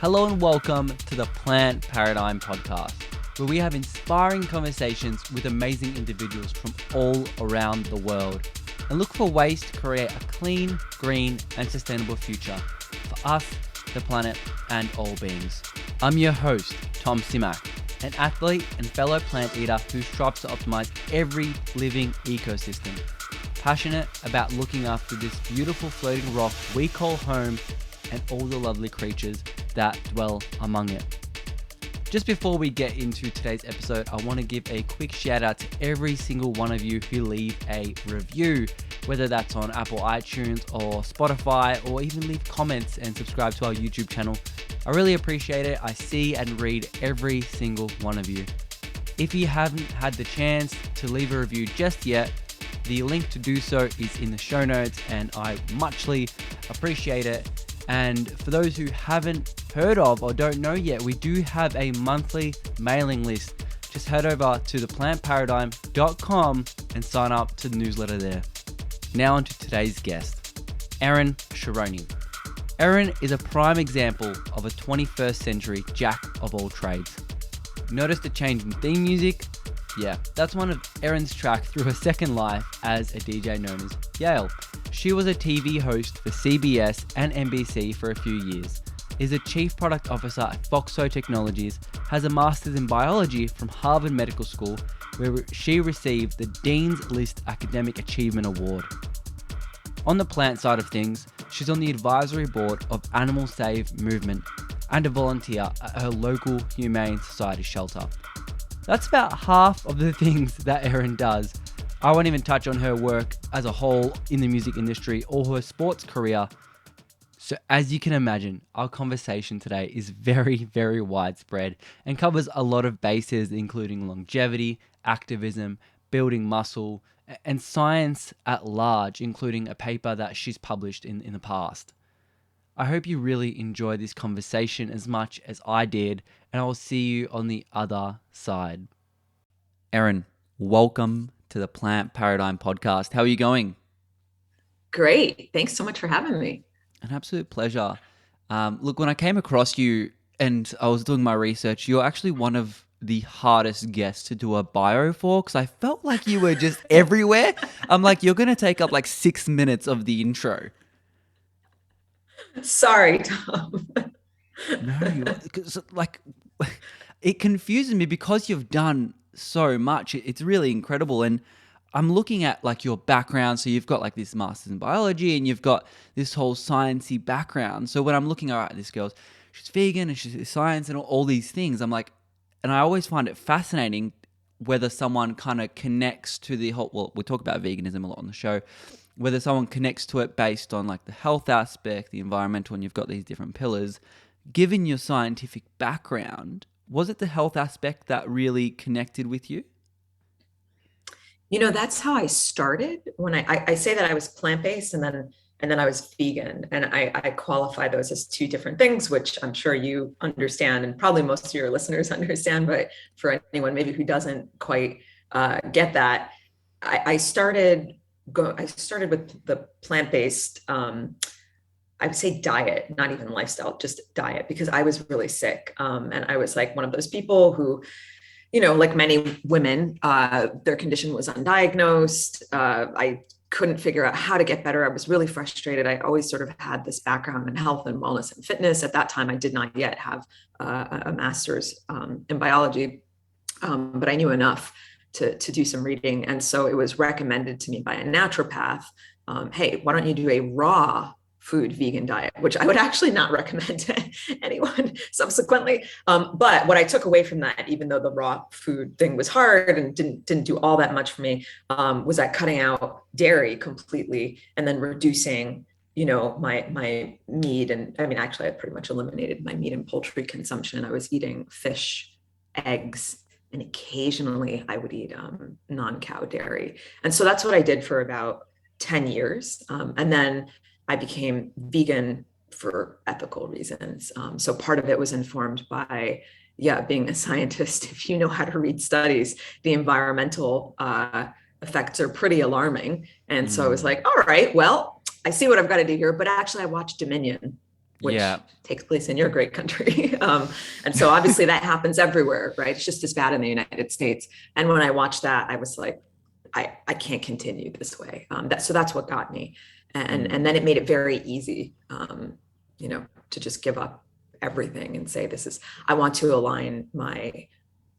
Hello and welcome to the Plant Paradigm Podcast, where we have inspiring conversations with amazing individuals from all around the world and look for ways to create a clean, green and sustainable future for us, the planet and all beings. I'm your host, Tom Simak, an athlete and fellow plant eater who strives to optimize every living ecosystem. Passionate about looking after this beautiful floating rock we call home and all the lovely creatures that dwell among it. Just before we get into today's episode, I want to give a quick shout out to every single one of you who leave a review, whether that's on Apple iTunes or Spotify, or even leave comments and subscribe to our YouTube channel. I really appreciate it. I see and read every single one of you. If you haven't had the chance to leave a review just yet, the link to do so is in the show notes and I muchly appreciate it. And for those who haven't heard of or don't know yet, we do have a monthly mailing list. Just head over to theplantparadigm.com and sign up to the newsletter there. Now on to today's guest, Erin Sharoni. Erin is a prime example of a 21st century jack of all trades. Notice the change in theme music? Yeah, that's one of Erin's tracks through her second life as a DJ known as Yale. She was a TV host for CBS and NBC for a few years, is a chief product officer at FOXO Technologies, has a master's in biology from Harvard Medical School, where she received the Dean's List Academic Achievement Award. On the plant side of things, she's on the advisory board of Animal Save Movement and a volunteer at her local Humane Society shelter. That's about half of the things that Erin does. I won't even touch on her work as a whole in the music industry or her sports career. So as you can imagine, our conversation today is very, very widespread and covers a lot of bases, including longevity, activism, building muscle, and science at large, including a paper that she's published in the past. I hope you really enjoy this conversation as much as I did, and I will see you on the other side. Erin, welcome to the Plant Paradigm Podcast. How are you going? Great. Thanks so much for having me. An absolute pleasure. Look, when I came across you and I was doing my research, you're actually one of the hardest guests to do a bio for because I felt like you were just everywhere. I'm like, you're going to take up like 6 minutes of the intro. Sorry, Tom. No, because like it confuses me because you've done so much. It's really incredible. And I'm looking at like your background. So you've got like this master's in biology and you've got this whole sciencey background. So when I'm looking, all right, this girl's, she's vegan and she's science and all these things, I'm like, and I always find it fascinating whether someone kind of connects to the whole, well, we talk about veganism a lot on the show, whether someone connects to it based on like the health aspect, the environmental, and you've got these different pillars. Given your scientific background, was it the health aspect that really connected with you? That's how I started. When I say that I was plant-based and then I was vegan, and I qualify those as two different things, which I'm sure you understand, and probably most of your listeners understand. But for anyone maybe who doesn't quite get that, I started with the plant-based. I would say diet, not even lifestyle, just diet, because I was really sick. And I was like one of those people who, like many women, their condition was undiagnosed. I couldn't figure out how to get better. I was really frustrated. I always sort of had this background in health and wellness and fitness. At that time, I did not yet have a master's in biology, but I knew enough to do some reading. And so it was recommended to me by a naturopath, hey, why don't you do a raw food vegan diet, which I would actually not recommend to anyone subsequently. But what I took away from that, even though the raw food thing was hard and didn't do all that much for me, was that cutting out dairy completely and then reducing, my meat. And I mean, actually, I pretty much eliminated my meat and poultry consumption. I was eating fish, eggs, and occasionally I would eat non-cow dairy. And so that's what I did for about 10 years. And then I became vegan for ethical reasons. So part of it was informed by, being a scientist. If you know how to read studies, the environmental effects are pretty alarming. And so I was like, all right, well, I see what I've got to do here. But actually, I watched Dominion which Yeah. takes place in your great country. And so obviously that happens everywhere, right? It's just as bad in the United States. And when I watched that, I was like, I can't continue this way. So that's what got me. And then it made it very easy, to just give up everything and say, I want to align my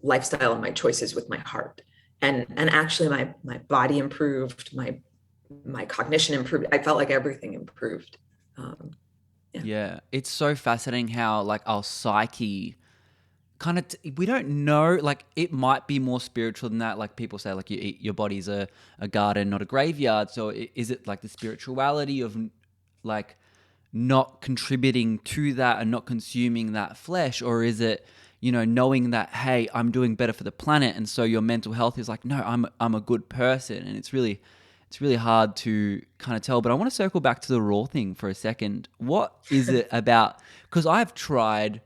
lifestyle and my choices with my heart. And actually my body improved, my cognition improved. I felt like everything improved. Yeah. Yeah. It's so fascinating how like our psyche kind of we don't know, like it might be more spiritual than that. Like people say like your body's a garden, not a graveyard. So is it like the spirituality of like not contributing to that and not consuming that flesh, or is it knowing that, hey, I'm doing better for the planet, and so your mental health is like, no, I'm a good person. And it's really hard to kind of tell. But I want to circle back to the raw thing for a second. What is it about, because I've tried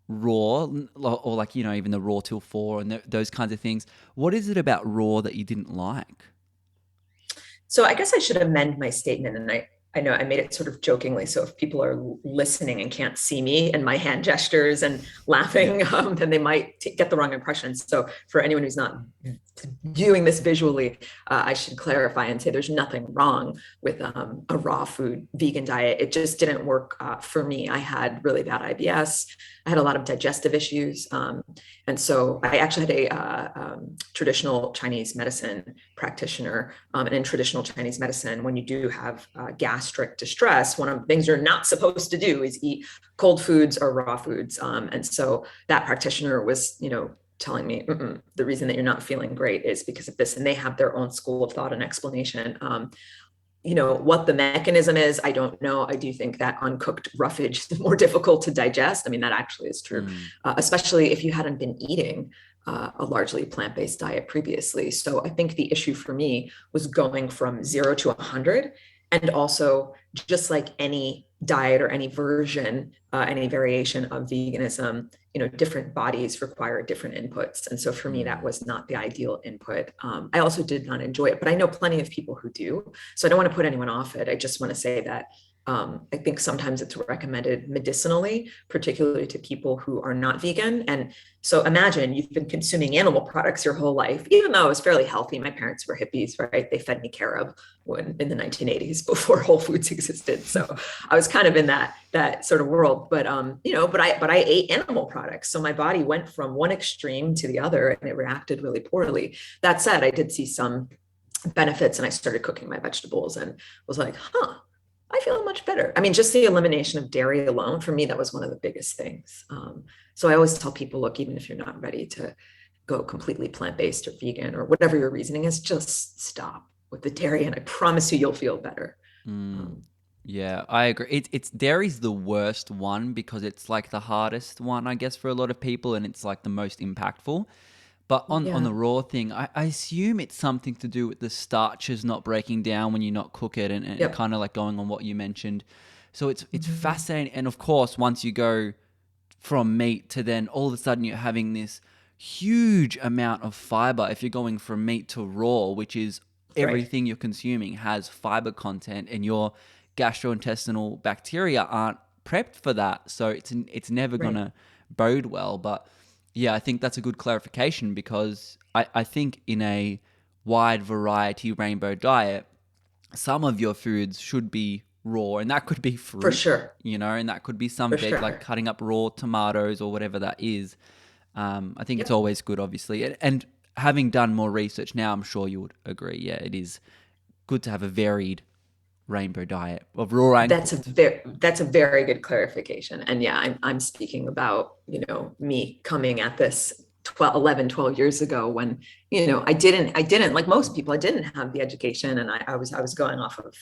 raw, or like even the raw till 4 and those kinds of things. What is it about raw that you didn't like? So I guess I should amend my statement. And I know I made it sort of jokingly. So if people are listening and can't see me and my hand gestures and laughing, then they might get the wrong impression. So for anyone who's not viewing this visually, I should clarify and say there's nothing wrong with a raw food vegan diet. It just didn't work for me. I had really bad IBS. I had a lot of digestive issues. And so I actually had a traditional Chinese medicine practitioner. And in traditional Chinese medicine, when you do have gastric distress, one of the things you're not supposed to do is eat cold foods or raw foods. And so that practitioner was, telling me the reason that you're not feeling great is because of this. And they have their own school of thought and explanation. What the mechanism is, I don't know. I do think that uncooked roughage is more difficult to digest. I mean, that actually is true, especially if you hadn't been eating a largely plant-based diet previously. So I think the issue for me was going from 0 to 100. And also, just like any diet or any version, any variation of veganism, different bodies require different inputs. And so for me, that was not the ideal input. I also did not enjoy it, but I know plenty of people who do. So I don't want to put anyone off it. I just want to say that I think sometimes it's recommended medicinally, particularly to people who are not vegan. And so imagine you've been consuming animal products your whole life, even though I was fairly healthy. My parents were hippies, right? They fed me carob in the 1980s before Whole Foods existed. So I was kind of in that sort of world, but I ate animal products. So my body went from one extreme to the other and it reacted really poorly. That said, I did see some benefits and I started cooking my vegetables and was like, I feel much better. I mean, just the elimination of dairy alone, for me, that was one of the biggest things. So I always tell people, look, even if you're not ready to go completely plant-based or vegan or whatever your reasoning is, just stop with the dairy and I promise you'll feel better. Yeah, I agree. It's dairy's the worst one because it's like the hardest one, I guess, for a lot of people, and it's like the most impactful. But on the raw thing, I assume it's something to do with the starches not breaking down when you not cook it, and Yep. kind of like going on what you mentioned. So it's fascinating. And of course, once you go from meat to then all of a sudden you're having this huge amount of fiber. If you're going from meat to raw, which is everything you're consuming has fiber content, and your gastrointestinal bacteria aren't prepped for that. So it's never gonna bode well. But yeah, I think that's a good clarification, because I think in a wide variety rainbow diet, some of your foods should be raw, and that could be fruit, For sure. and that could be something like cutting up raw tomatoes or whatever that is. I think it's always good, obviously. And having done more research now, I'm sure you would agree. Yeah, it is good to have a varied rainbow diet of raw and That's a very good clarification. And yeah, I'm speaking about, me coming at this 12 years ago when, I didn't like most people, I didn't have the education, and I was going off of,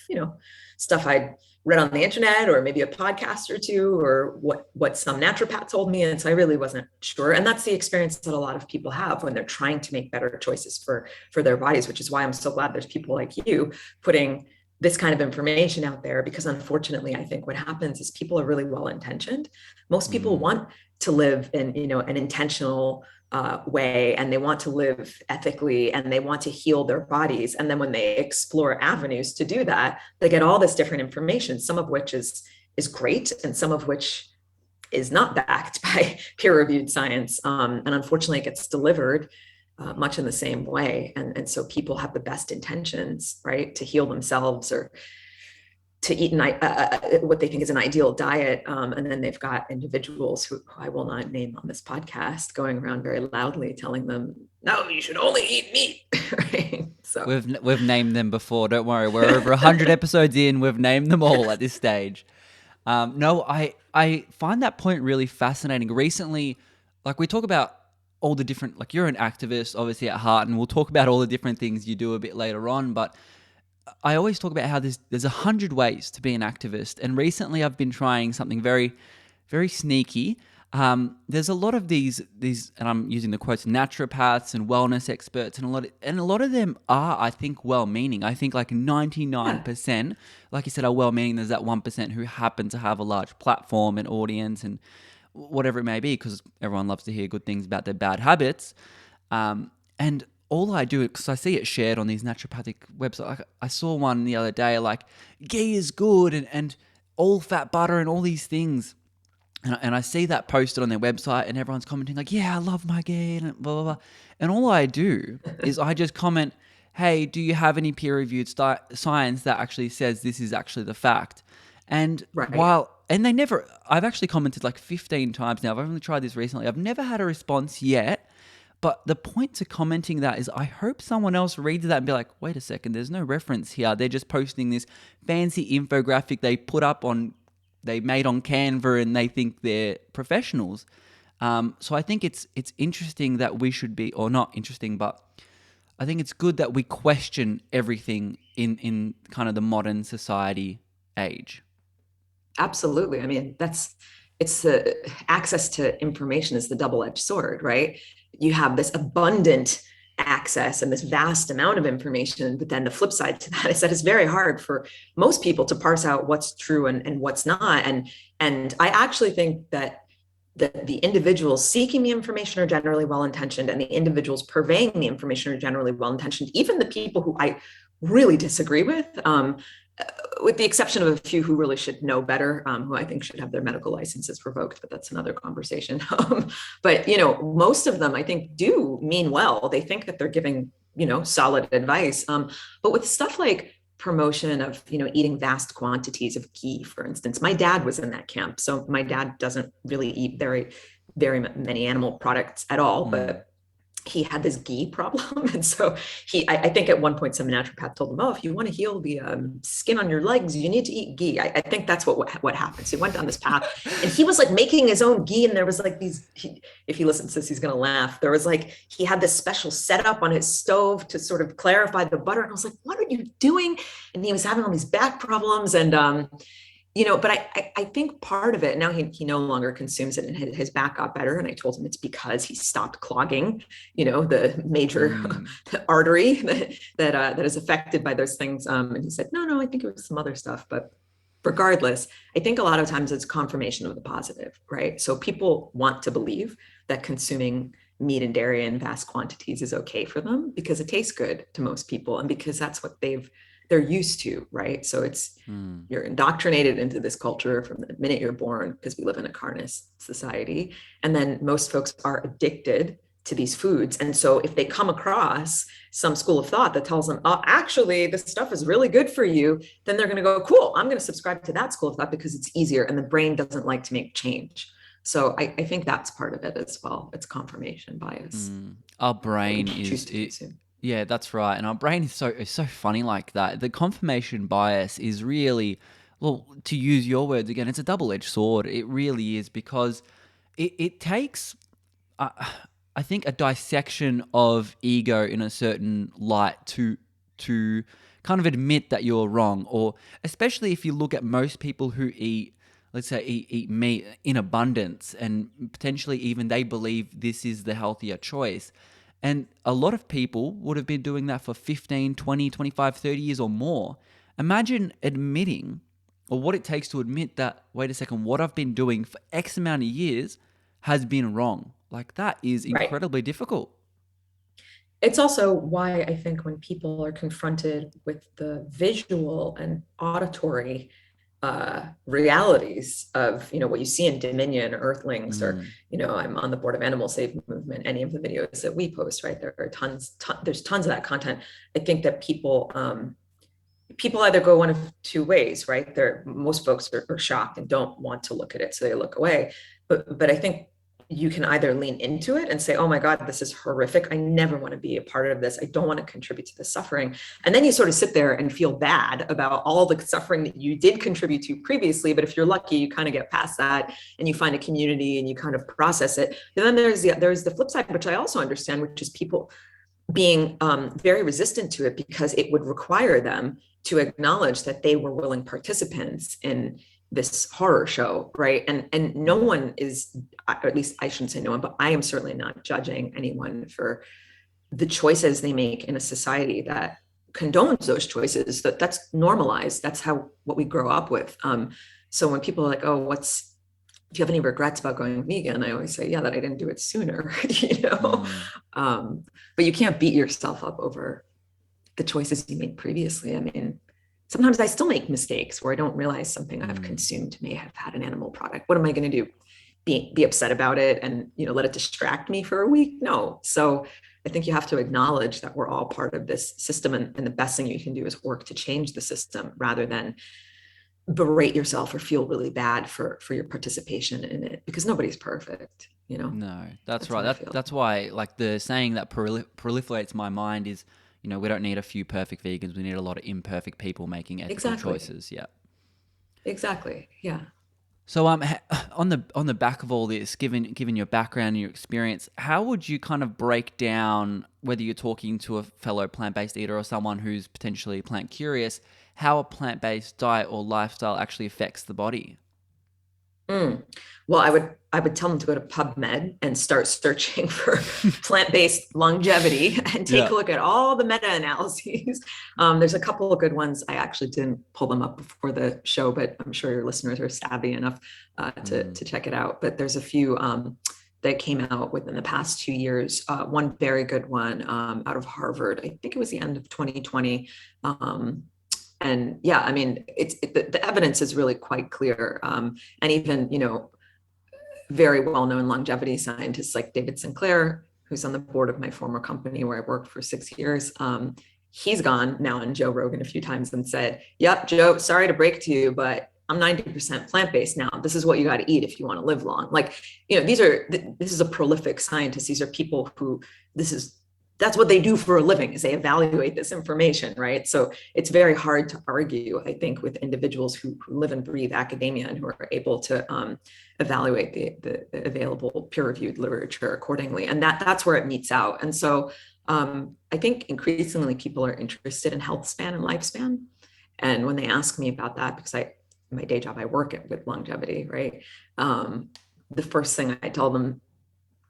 stuff I'd read on the internet or maybe a podcast or two, or what some naturopath told me. And so I really wasn't sure. And that's the experience that a lot of people have when they're trying to make better choices for their bodies, which is why I'm so glad there's people like you putting this kind of information out there, because unfortunately, I think what happens is people are really well-intentioned. Most people want to live in, an intentional way, and they want to live ethically, and they want to heal their bodies. And then when they explore avenues to do that, they get all this different information, some of which is is great, and some of which is not backed by peer-reviewed science. And unfortunately, it gets delivered much in the same way. And so people have the best intentions, right, to heal themselves or to eat what they think is an ideal diet. And then they've got individuals who I will not name on this podcast going around very loudly telling them, no, you should only eat meat. Right? So We've named them before. Don't worry. We're over 100 episodes in. We've named them all at this stage. No, I find that point really fascinating. Recently, like we talk about all the different, like you're an activist obviously at heart, and we'll talk about all the different things you do a bit later on, but I always talk about how there's 100 ways to be an activist. And recently I've been trying something very, very sneaky. There's a lot of these, and I'm using the quotes, naturopaths and wellness experts, and a lot of them are, I think, well-meaning. I think like 99%, like you said, are well-meaning. There's that 1% who happen to have a large platform and audience and whatever it may be, because everyone loves to hear good things about their bad habits. And all I do, because I see it shared on these naturopathic websites. I saw one the other day, like ghee is good and all fat butter and all these things. And I see that posted on their website, and everyone's commenting like, yeah, I love my ghee and blah, blah, blah. And all I do is I just comment, hey, do you have any peer-reviewed science that actually says this is actually the fact? And right. I've actually commented like 15 times now. I've only tried this recently. I've never had a response yet. But the point to commenting that is I hope someone else reads that and be like, wait a second, there's no reference here. They're just posting this fancy infographic they made on Canva, and they think they're professionals. So I think it's interesting that we should be, or not interesting, but I think it's good that we question everything in kind of the modern society age. Absolutely. I mean, it's the access to information is the double-edged sword, right? You have this abundant access and this vast amount of information, but then the flip side to that is that it's very hard for most people to parse out what's true and what's not. And I actually think that the individuals seeking the information are generally well-intentioned, and the individuals purveying the information are generally well-intentioned. Even the people who I really disagree with the exception of a few who really should know better, who I think should have their medical licenses revoked, but that's another conversation. But, most of them I think do mean well. They think that they're giving, solid advice. But with stuff like promotion of, eating vast quantities of ghee, for instance, my dad was in that camp. So my dad doesn't really eat very, very many animal products at all, but he had this ghee problem. And so I think at one point some naturopath told him, oh, if you want to heal the skin on your legs, you need to eat ghee. I think that's what happened. So he went down this path, and he was like making his own ghee. And there was like if he listens to this, he's going to laugh. There was like, he had this special setup on his stove to sort of clarify the butter. And I was like, what are you doing? And he was having all these back problems. And, but I think part of it, now he no longer consumes it, and his back got better. And I told him it's because he stopped clogging, the major artery that is affected by those things. And he said, no, I think it was some other stuff. But regardless, I think a lot of times it's confirmation of the positive, right? So people want to believe that consuming meat and dairy in vast quantities is okay for them because it tastes good to most people, and because that's what they're used to, right? So you're indoctrinated into this culture from the minute you're born, because we live in a carnist society. And then most folks are addicted to these foods. And so if they come across some school of thought that tells them, oh, actually, this stuff is really good for you, then they're going to go, cool, I'm going to subscribe to that school of thought because it's easier. And the brain doesn't like to make change. So I think that's part of it as well. It's confirmation bias. Our brain yeah, that's right. And our brain is so funny like that. The confirmation bias is really, well, to use your words again, it's a double-edged sword. It really is, because it takes, I think, a dissection of ego in a certain light to kind of admit that you're wrong. Or especially if you look at most people who let's say eat meat in abundance, and potentially even they believe this is the healthier choice. And a lot of people would have been doing that for 15, 20, 25, 30 years or more. Imagine admitting, or what it takes to admit that, wait a second, what I've been doing for X amount of years has been wrong. Like, that is incredibly difficult. It's also why I think when people are confronted with the visual and auditory realities of, what you see in Dominion, Earthlings, or, Mm. I'm on the board of Animal Save Movement, any of the videos that we post, right? There are there's tons of that content. I think that people either go one of two ways, right? Most folks are shocked and don't want to look at it, so they look away. But I think you can either lean into it and say, oh my God, this is horrific. I never want to be a part of this. I don't want to contribute to the suffering. And then you sort of sit there and feel bad about all the suffering that you did contribute to previously. But if you're lucky, you kind of get past that and you find a community and you kind of process it. And then there's the flip side, which I also understand, which is people being very resistant to it because it would require them to acknowledge that they were willing participants in this horror show, right? And no one is, or at least I shouldn't say no one, but I am certainly not judging anyone for the choices they make in a society that condones those choices. That's normalized. That's what we grow up with. So when people are like, oh, do you have any regrets about going vegan? I always say, yeah, that I didn't do it sooner, but you can't beat yourself up over the choices you made previously. I mean, sometimes I still make mistakes where I don't realize something I've consumed may have had an animal product. What am I going to do? Be upset about it and, let it distract me for a week? No. So I think you have to acknowledge that we're all part of this system, and the best thing you can do is work to change the system rather than berate yourself or feel really bad for your participation in it, because nobody's perfect. No, that's right. That's why, like, the saying that proliferates my mind is, we don't need a few perfect vegans. We need a lot of imperfect people making ethical choices. Yeah. Exactly. Yeah. So, on the back of all this, given your background and your experience, how would you kind of break down, whether you're talking to a fellow plant-based eater or someone who's potentially plant curious, how a plant-based diet or lifestyle actually affects the body? Well, I would tell them to go to PubMed and start searching for plant-based longevity and take a look at all the meta-analyses. There's a couple of good ones. I actually didn't pull them up before the show, but I'm sure your listeners are savvy enough to check it out. But there's a few that came out within the past 2 years. One very good one out of Harvard. I think it was the end of 2020. And yeah, I mean, the evidence is really quite clear. And even, very well-known longevity scientists like David Sinclair, who's on the board of my former company where I worked for 6 years, he's gone now on Joe Rogan a few times and said, yep, Joe, sorry to break it to you, but I'm 90% plant-based now. This is what you got to eat if you want to live long. Like, this is a prolific scientist. These are people who that's what they do for a living, is they evaluate this information, right? So it's very hard to argue, I think, with individuals who live and breathe academia and who are able to evaluate the available peer-reviewed literature accordingly. And that's where it meets out. And so I think increasingly people are interested in health span and lifespan. And when they ask me about that, because my day job, I work with longevity, right? The first thing I tell them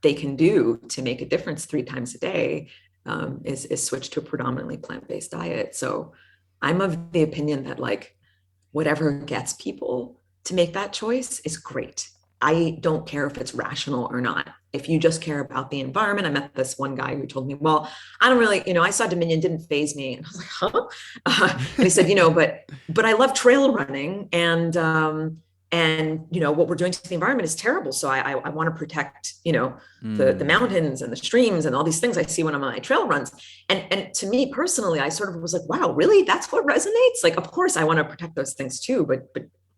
they can do to make a difference 3 times a day is switch to a predominantly plant-based diet. So I'm of the opinion that, like, whatever gets people to make that choice is great. I don't care if it's rational or not. If you just care about the environment, I met this one guy who told me, well, I don't really, I saw Dominion, didn't faze me. And I was like, huh? And he said, but I love trail running, and what we're doing to the environment is terrible. So I want to protect, the mountains and the streams and all these things I see when I'm on my trail runs. And to me personally, I sort of was like, wow, really? That's what resonates? Like, of course I want to protect those things too, but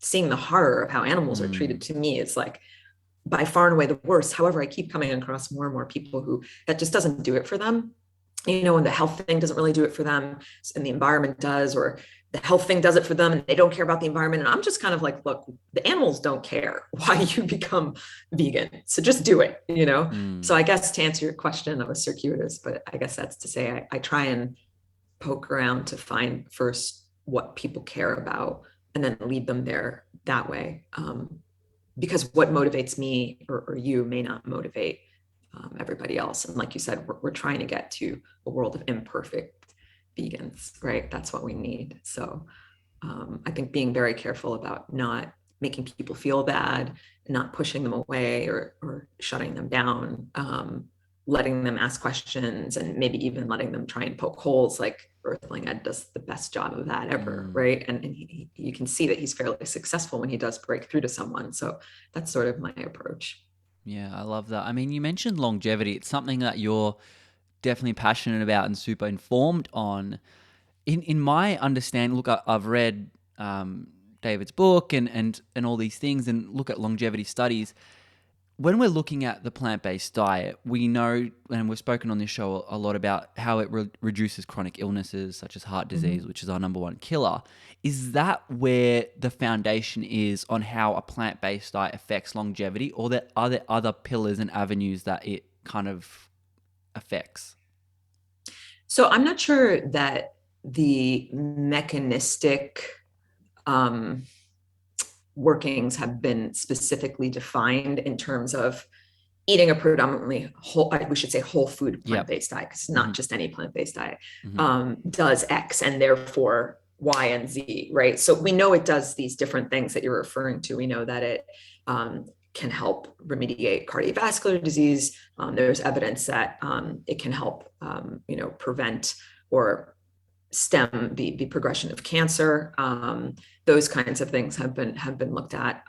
seeing the horror of how animals are treated, to me, is like by far and away the worst. However, I keep coming across more and more people who that just doesn't do it for them. And the health thing doesn't really do it for them, and the environment does, or the health thing does it for them and they don't care about the environment. And I'm just kind of like, look, the animals don't care why you become vegan. So just do it, So I guess to answer your question, that was circuitous, but I guess that's to say I try and poke around to find first what people care about and then lead them there that way. Because what motivates me or you may not motivate everybody else. And like you said, we're trying to get to a world of imperfect vegans, right? That's what we need. So I think being very careful about not making people feel bad, not pushing them away or shutting them down letting them ask questions and maybe even letting them try and poke holes. Like Earthling Ed does the best job of that ever, right? And you can see that he's fairly successful when he does break through to someone. So that's sort of my approach. Yeah, I love that. I mean, you mentioned longevity. It's something that you're definitely passionate about and super informed on. In my understanding, look, I've read David's book and all these things, and look at longevity studies. When we're looking at the plant-based diet, we know, and we've spoken on this show a lot about how it reduces chronic illnesses such as heart disease, which is our number one killer. Is that where the foundation is on how a plant-based diet affects longevity, or are there other pillars and avenues that it kind of affects? So I'm not sure that the mechanistic workings have been specifically defined in terms of eating a predominantly whole, we should say whole food plant-based diet, because it's not just any plant-based diet, does X and therefore Y and Z, right? So we know it does these different things that you're referring to. We know that it can help remediate cardiovascular disease. There's evidence that it can help, prevent or stem the progression of cancer. Those kinds of things have been looked at.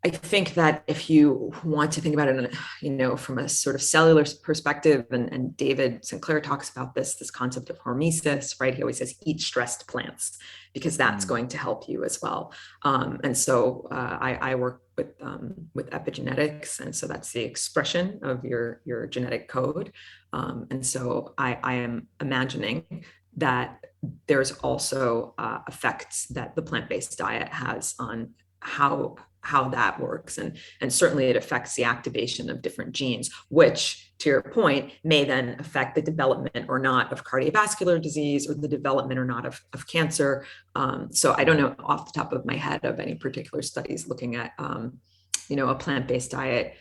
I think that if you want to think about it, from a sort of cellular perspective, and David Sinclair talks about this concept of hormesis, right? He always says, eat stressed plants, because that's going to help you as well. And so I work with epigenetics, and so that's the expression of your genetic code. And so I am imagining that there's also effects that the plant-based diet has on how that works, and certainly it affects the activation of different genes, which, to your point, may then affect the development or not of cardiovascular disease, or the development or not of cancer. So I don't know off the top of my head of any particular studies looking at a plant-based diet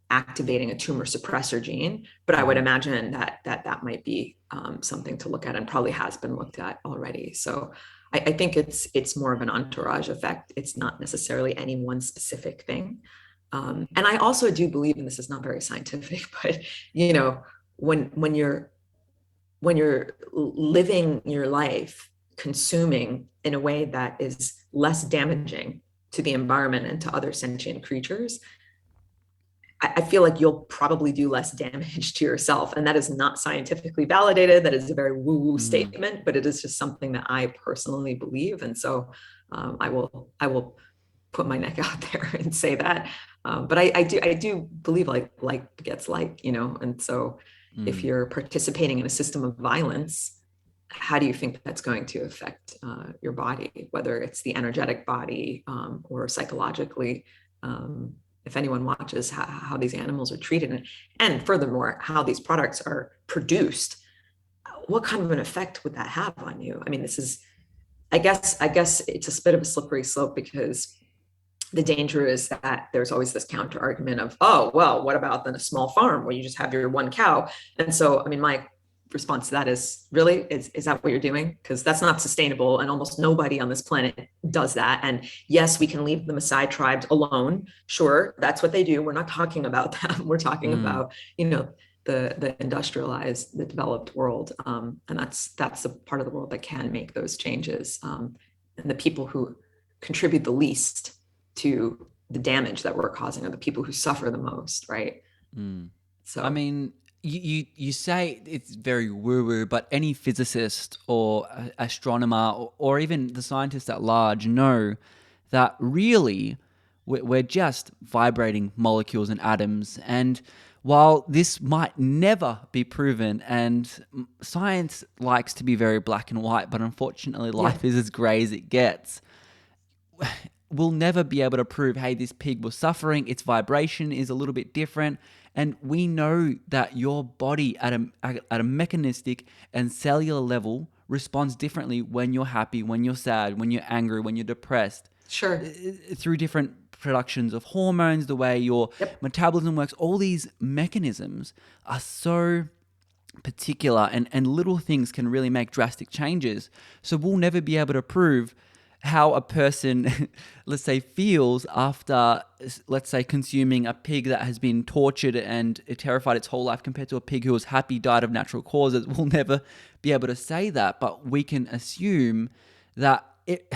activating a tumor suppressor gene, but I would imagine that might be something to look at, and probably has been looked at already. So I think it's more of an entourage effect. It's not necessarily any one specific thing. And I also do believe, and this is not very scientific, but when you're living your life consuming in a way that is less damaging to the environment and to other sentient creatures, I feel like you'll probably do less damage to yourself. And that is not scientifically validated. That is a very woo-woo statement, but it is just something that I personally believe. And so I will put my neck out there and say that. But I do believe like begets like, and so if you're participating in a system of violence, how do you think that's going to affect your body, whether it's the energetic body or psychologically? If anyone watches how these animals are treated, and furthermore, how these products are produced, what kind of an effect would that have on you? I mean, this is, I guess it's a bit of a slippery slope, because the danger is that there's always this counter argument of, oh, well, what about then a small farm where you just have your one cow? And so, I mean, my response to that is, really, is that what you're doing? Because that's not sustainable, and almost nobody on this planet does that. And yes, we can leave the Maasai tribes alone, sure, that's what they do, we're not talking about them, we're talking about the industrialized, the developed world, and that's the part of the world that can make those changes, and the people who contribute the least to the damage that we're causing are the people who suffer the most, right? So I mean, you say it's very woo-woo, but any physicist or astronomer or even the scientists at large know that really we're just vibrating molecules and atoms. And while this might never be proven, and science likes to be very black and white, but unfortunately life is as grey as it gets, we'll never be able to prove, hey, this pig was suffering, its vibration is a little bit different. And we know that your body at a mechanistic and cellular level responds differently when you're happy, when you're sad, when you're angry, when you're depressed. Sure. Through different productions of hormones, the way your metabolism works, all these mechanisms are so particular, and little things can really make drastic changes. So we'll never be able to prove how a person, let's say, feels after, let's say, consuming a pig that has been tortured and terrified its whole life compared to a pig who was happy, died of natural causes. We'll never be able to say that, but we can assume that it.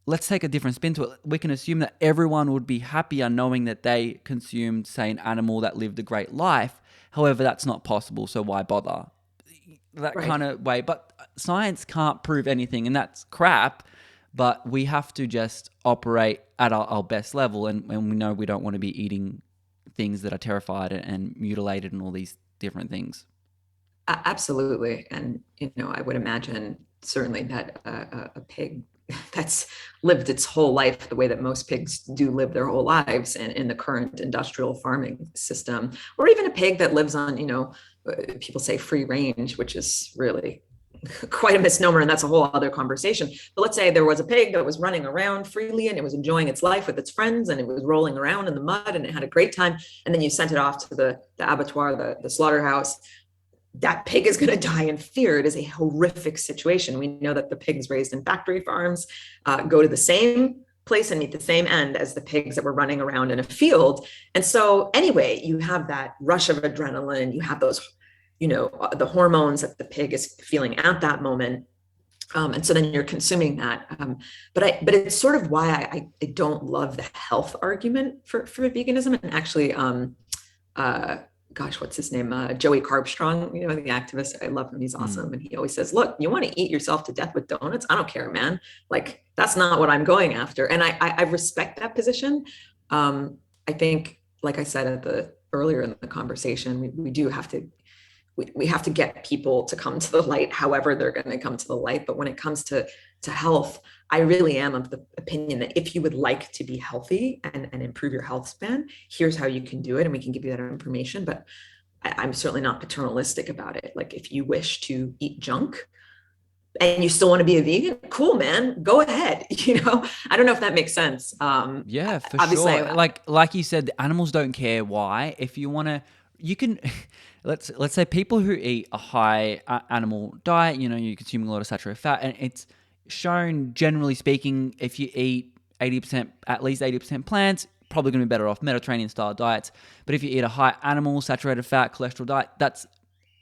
Let's take a different spin to it. We can assume that everyone would be happier knowing that they consumed, say, an animal that lived a great life. However, that's not possible, so why bother? That Right. kind of way. But science can't prove anything, and that's crap. But we have to just operate at our best level, and we know we don't want to be eating things that are terrified and mutilated and all these different things. Absolutely. And, I would imagine certainly that a pig that's lived its whole life the way that most pigs do live their whole lives and in the current industrial farming system, or even a pig that lives on, people say free range, which is really quite a misnomer, and that's a whole other conversation. But let's say there was a pig that was running around freely and it was enjoying its life with its friends and it was rolling around in the mud and it had a great time, and then you sent it off to the abattoir, the slaughterhouse. That pig is going to die in fear. It is a horrific situation. We know that the pigs raised in factory farms go to the same place and meet the same end as the pigs that were running around in a field. And so anyway, you have that rush of adrenaline, you have those, the hormones that the pig is feeling at that moment. And so then you're consuming that. But it's sort of why I don't love the health argument for veganism. And actually, gosh, what's his name? Joey Carbstrong, the activist. I love him. He's awesome. And he always says, look, you want to eat yourself to death with donuts? I don't care, man. Like, that's not what I'm going after. And I respect that position. I think, like I said earlier in the conversation, we do have to, we have to get people to come to the light, however they're going to come to the light. But when it comes to health, I really am of the opinion that if you would like to be healthy and improve your health span, here's how you can do it. And we can give you that information. But I'm certainly not paternalistic about it. Like, if you wish to eat junk and you still want to be a vegan, cool, man, go ahead. I don't know if that makes sense. Yeah, for Obviously, sure. Like you said, the animals don't care why. If you want to, you can. Let's say people who eat a high animal diet, you're consuming a lot of saturated fat, and it's shown, generally speaking, if you eat 80%, at least 80% plants, probably going to be better off Mediterranean style diets. But if you eat a high animal saturated fat cholesterol diet, that's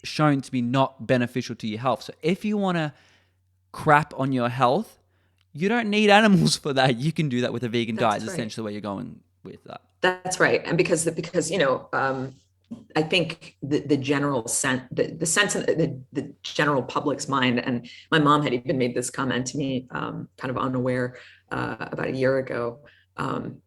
shown to be not beneficial to your health. So if you want to crap on your health, you don't need animals for that. You can do that with a vegan diet. Is essentially where you're going with that. That's right. And because I think the general sense, the sense of the general public's mind, and my mom had even made this comment to me, kind of unaware, about a year ago,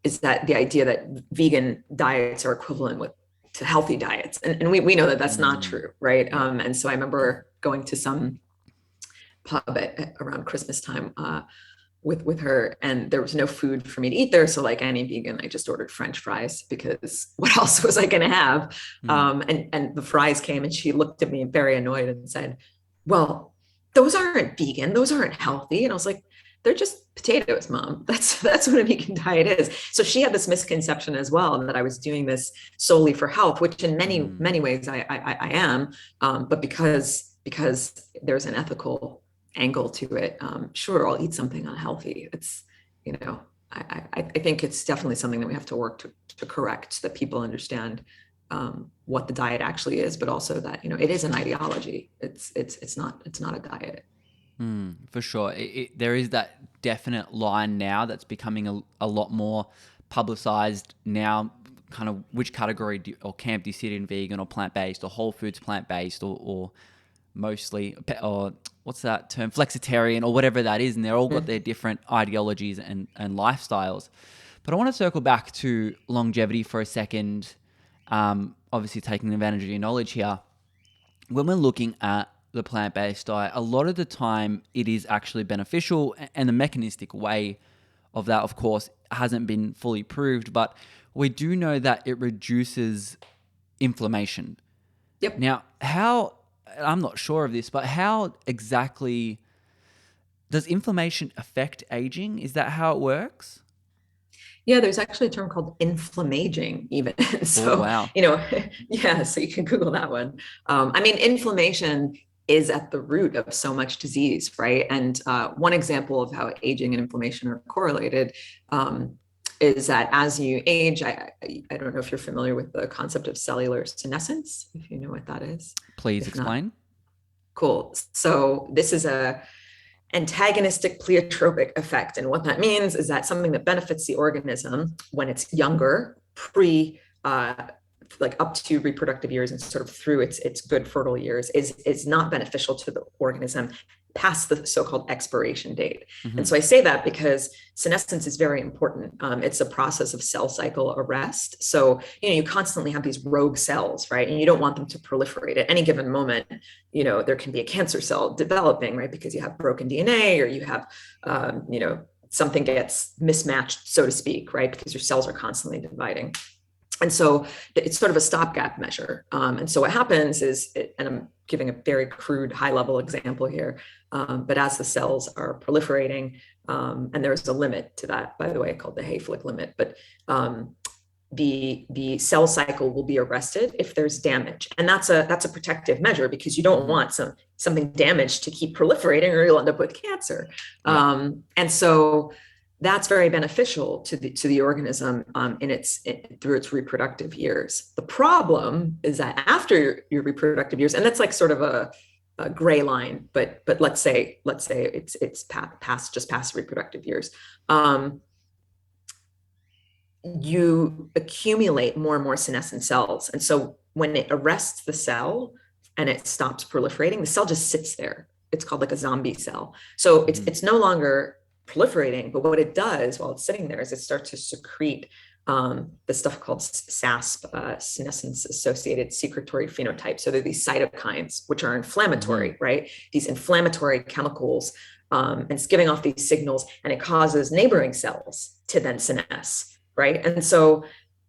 is that the idea that vegan diets are equivalent to healthy diets, and we know that that's not true, right? And so I remember going to some pub around Christmas time, with her, and there was no food for me to eat there. So, like any vegan, I just ordered French fries, because what else was I going to have? And the fries came and she looked at me very annoyed and said, well, those aren't vegan. Those aren't healthy. And I was like, they're just potatoes, Mom. That's what a vegan diet is. So she had this misconception as well, that I was doing this solely for health, which in many ways I am. But because there's an ethical angle to it, sure, I'll eat something unhealthy. It's, I think it's definitely something that we have to work to correct, so that people understand what the diet actually is, but also that it is an ideology. It's not a diet. For sure. There is that definite line now that's becoming a lot more publicized now, kind of which category or camp do you sit in, vegan or plant-based, or whole foods plant-based, or mostly, or what's that term, flexitarian, or whatever that is. And they're all got their different ideologies and lifestyles. But I want to circle back to longevity for a second, obviously taking advantage of your knowledge here. When we're looking at the plant-based diet, a lot of the time it is actually beneficial, and the mechanistic way of that, of course, hasn't been fully proved, but we do know that it reduces inflammation. Yep. Now, I'm not sure of this, but how exactly does inflammation affect aging? Is that how it works? Yeah, there's actually a term called inflammaging even. So, Oh, wow. yeah, so you can Google that one. I mean, inflammation is at the root of so much disease, right? And one example of how aging and inflammation are correlated is that as you age, I don't know if you're familiar with the concept of cellular senescence, if you know what that is. Please If explain. not, cool. So this is a antagonistic pleiotropic effect. And what that means is that something that benefits the organism when it's younger, like up to reproductive years and sort of through its good fertile years is not beneficial to the organism past the so-called expiration date. Mm-hmm. And so I say that because senescence is very important. It's a process of cell cycle arrest. So, you constantly have these rogue cells, right? And you don't want them to proliferate at any given moment. There can be a cancer cell developing, right? Because you have broken DNA or you have, something gets mismatched, so to speak, right? Because your cells are constantly dividing. And so it's sort of a stopgap measure. And so what happens is, and I'm giving a very crude high level example here, but as the cells are proliferating, and there's a limit to that, by the way, called the Hayflick limit, but the cell cycle will be arrested if there's damage. And that's a protective measure, because you don't want something damaged to keep proliferating or you'll end up with cancer. Yeah. And so that's very beneficial to the organism through its reproductive years. The problem is that after your reproductive years, and that's like sort of a gray line, but let's say it's past reproductive years, you accumulate more and more senescent cells. And so when it arrests the cell and it stops proliferating, the cell just sits there. It's called like a zombie cell. So it's no longer proliferating, but what it does while it's sitting there is it starts to secrete the stuff called SASP, senescence associated secretory phenotype. So they're these cytokines, which are inflammatory, right? These inflammatory chemicals, and it's giving off these signals, and it causes neighboring cells to then senesce, right? And so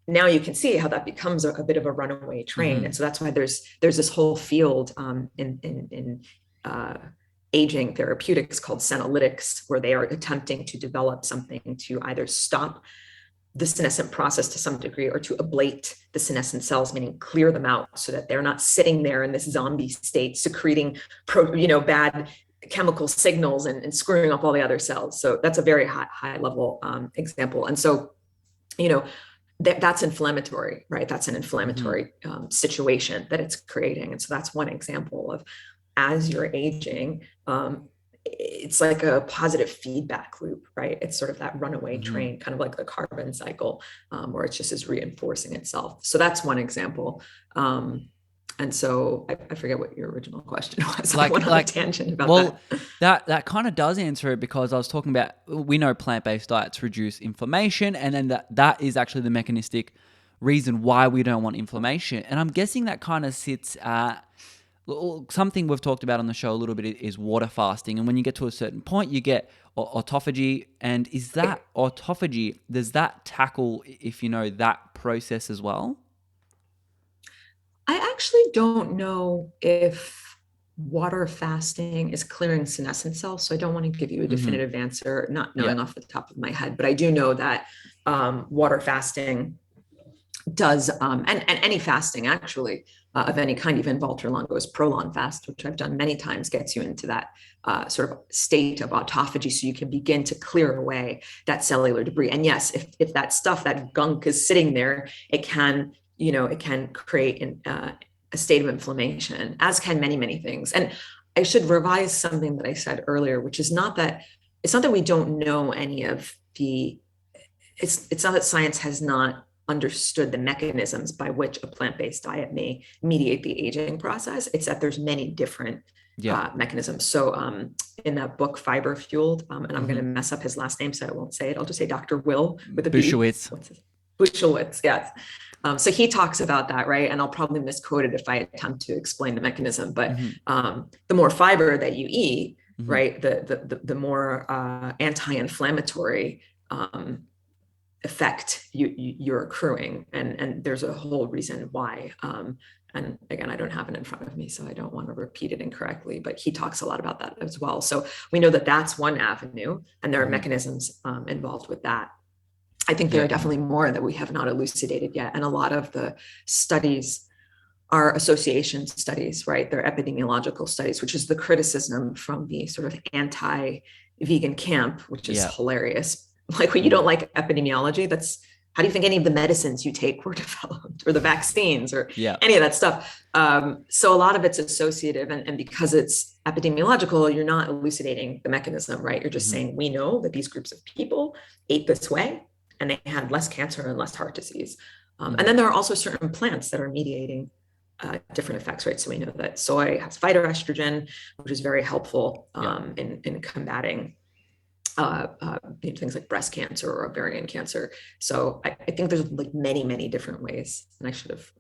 now you can see how that becomes a bit of a runaway train. Mm-hmm. And so that's why there's this whole field in aging therapeutics called senolytics, where they are attempting to develop something to either stop the senescent process to some degree or to ablate the senescent cells, meaning clear them out so that they're not sitting there in this zombie state secreting bad chemical signals and screwing up all the other cells. So that's a very high level example. And so, that's inflammatory, right? That's an inflammatory situation that it's creating. And so that's one example of, as you're aging, it's like a positive feedback loop, right? It's sort of that runaway train, kind of like the carbon cycle, where it just is reinforcing itself. So that's one example. And so I forget what your original question was. I went on a tangent about that. That kind of does answer it, because I was talking about, we know plant-based diets reduce inflammation, and then that is actually the mechanistic reason why we don't want inflammation. And I'm guessing that kind of sits at something we've talked about on the show a little bit is water fasting. And when you get to a certain point, you get autophagy. And is that autophagy, does that tackle, if you know, that process as well? I actually don't know if water fasting is clearing senescent cells. So I don't want to give you a definitive answer, not knowing off the top of my head, but I do know that water fasting does, and any fasting actually, of any kind, even Valter Longo's prolon fast, which I've done many times, gets you into that sort of state of autophagy, so you can begin to clear away that cellular debris. And yes, if that stuff, that gunk is sitting there, it can create a state of inflammation, as can many things. And I should revise something that I said earlier, which is it's not that we don't know any of it's not that science has not understood the mechanisms by which a plant-based diet may mediate the aging process. It's that there's many different mechanisms. So in that book, Fiber Fueled, and I'm going to mess up his last name, so I won't say it. I'll just say Dr. Will with a B. Bushowitz, yes. So he talks about that, right? And I'll probably misquote it if I attempt to explain the mechanism. But the more fiber that you eat, right, the more anti-inflammatory effect you're accruing, and there's a whole reason why. And again, I don't have it in front of me, so I don't want to repeat it incorrectly, but he talks a lot about that as well. So we know that that's one avenue, and there are mechanisms involved with that. I think there are definitely more that we have not elucidated yet. And a lot of the studies are association studies, right? They're epidemiological studies, which is the criticism from the sort of anti-vegan camp, which is hilarious. Like, when you don't like epidemiology, that's, how do you think any of the medicines you take were developed, or the vaccines, or any of that stuff? So a lot of it's associative, and because it's epidemiological, you're not elucidating the mechanism, right? You're just saying, we know that these groups of people ate this way, and they had less cancer and less heart disease. And then there are also certain plants that are mediating different effects, right? So we know that soy has phytoestrogen, which is very helpful in combating things like breast cancer or ovarian cancer. So I think there's like many different ways, and I should have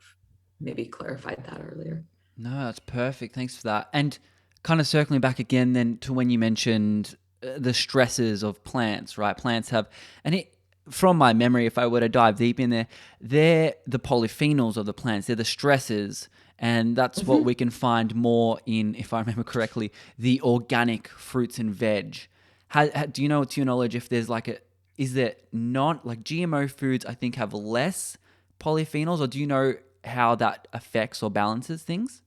maybe clarified that earlier. No, that's perfect. Thanks for that. And kind of circling back again then to when you mentioned the stresses of plants, right? Plants have, and it, from my memory, if I were to dive deep in there, they're the polyphenols of the plants. They're the stresses, and that's what we can find more in, if I remember correctly, the organic fruits and veg. Do you know, to your knowledge, if there's is there not, like GMO foods, I think, have less polyphenols, or do you know how that affects or balances things?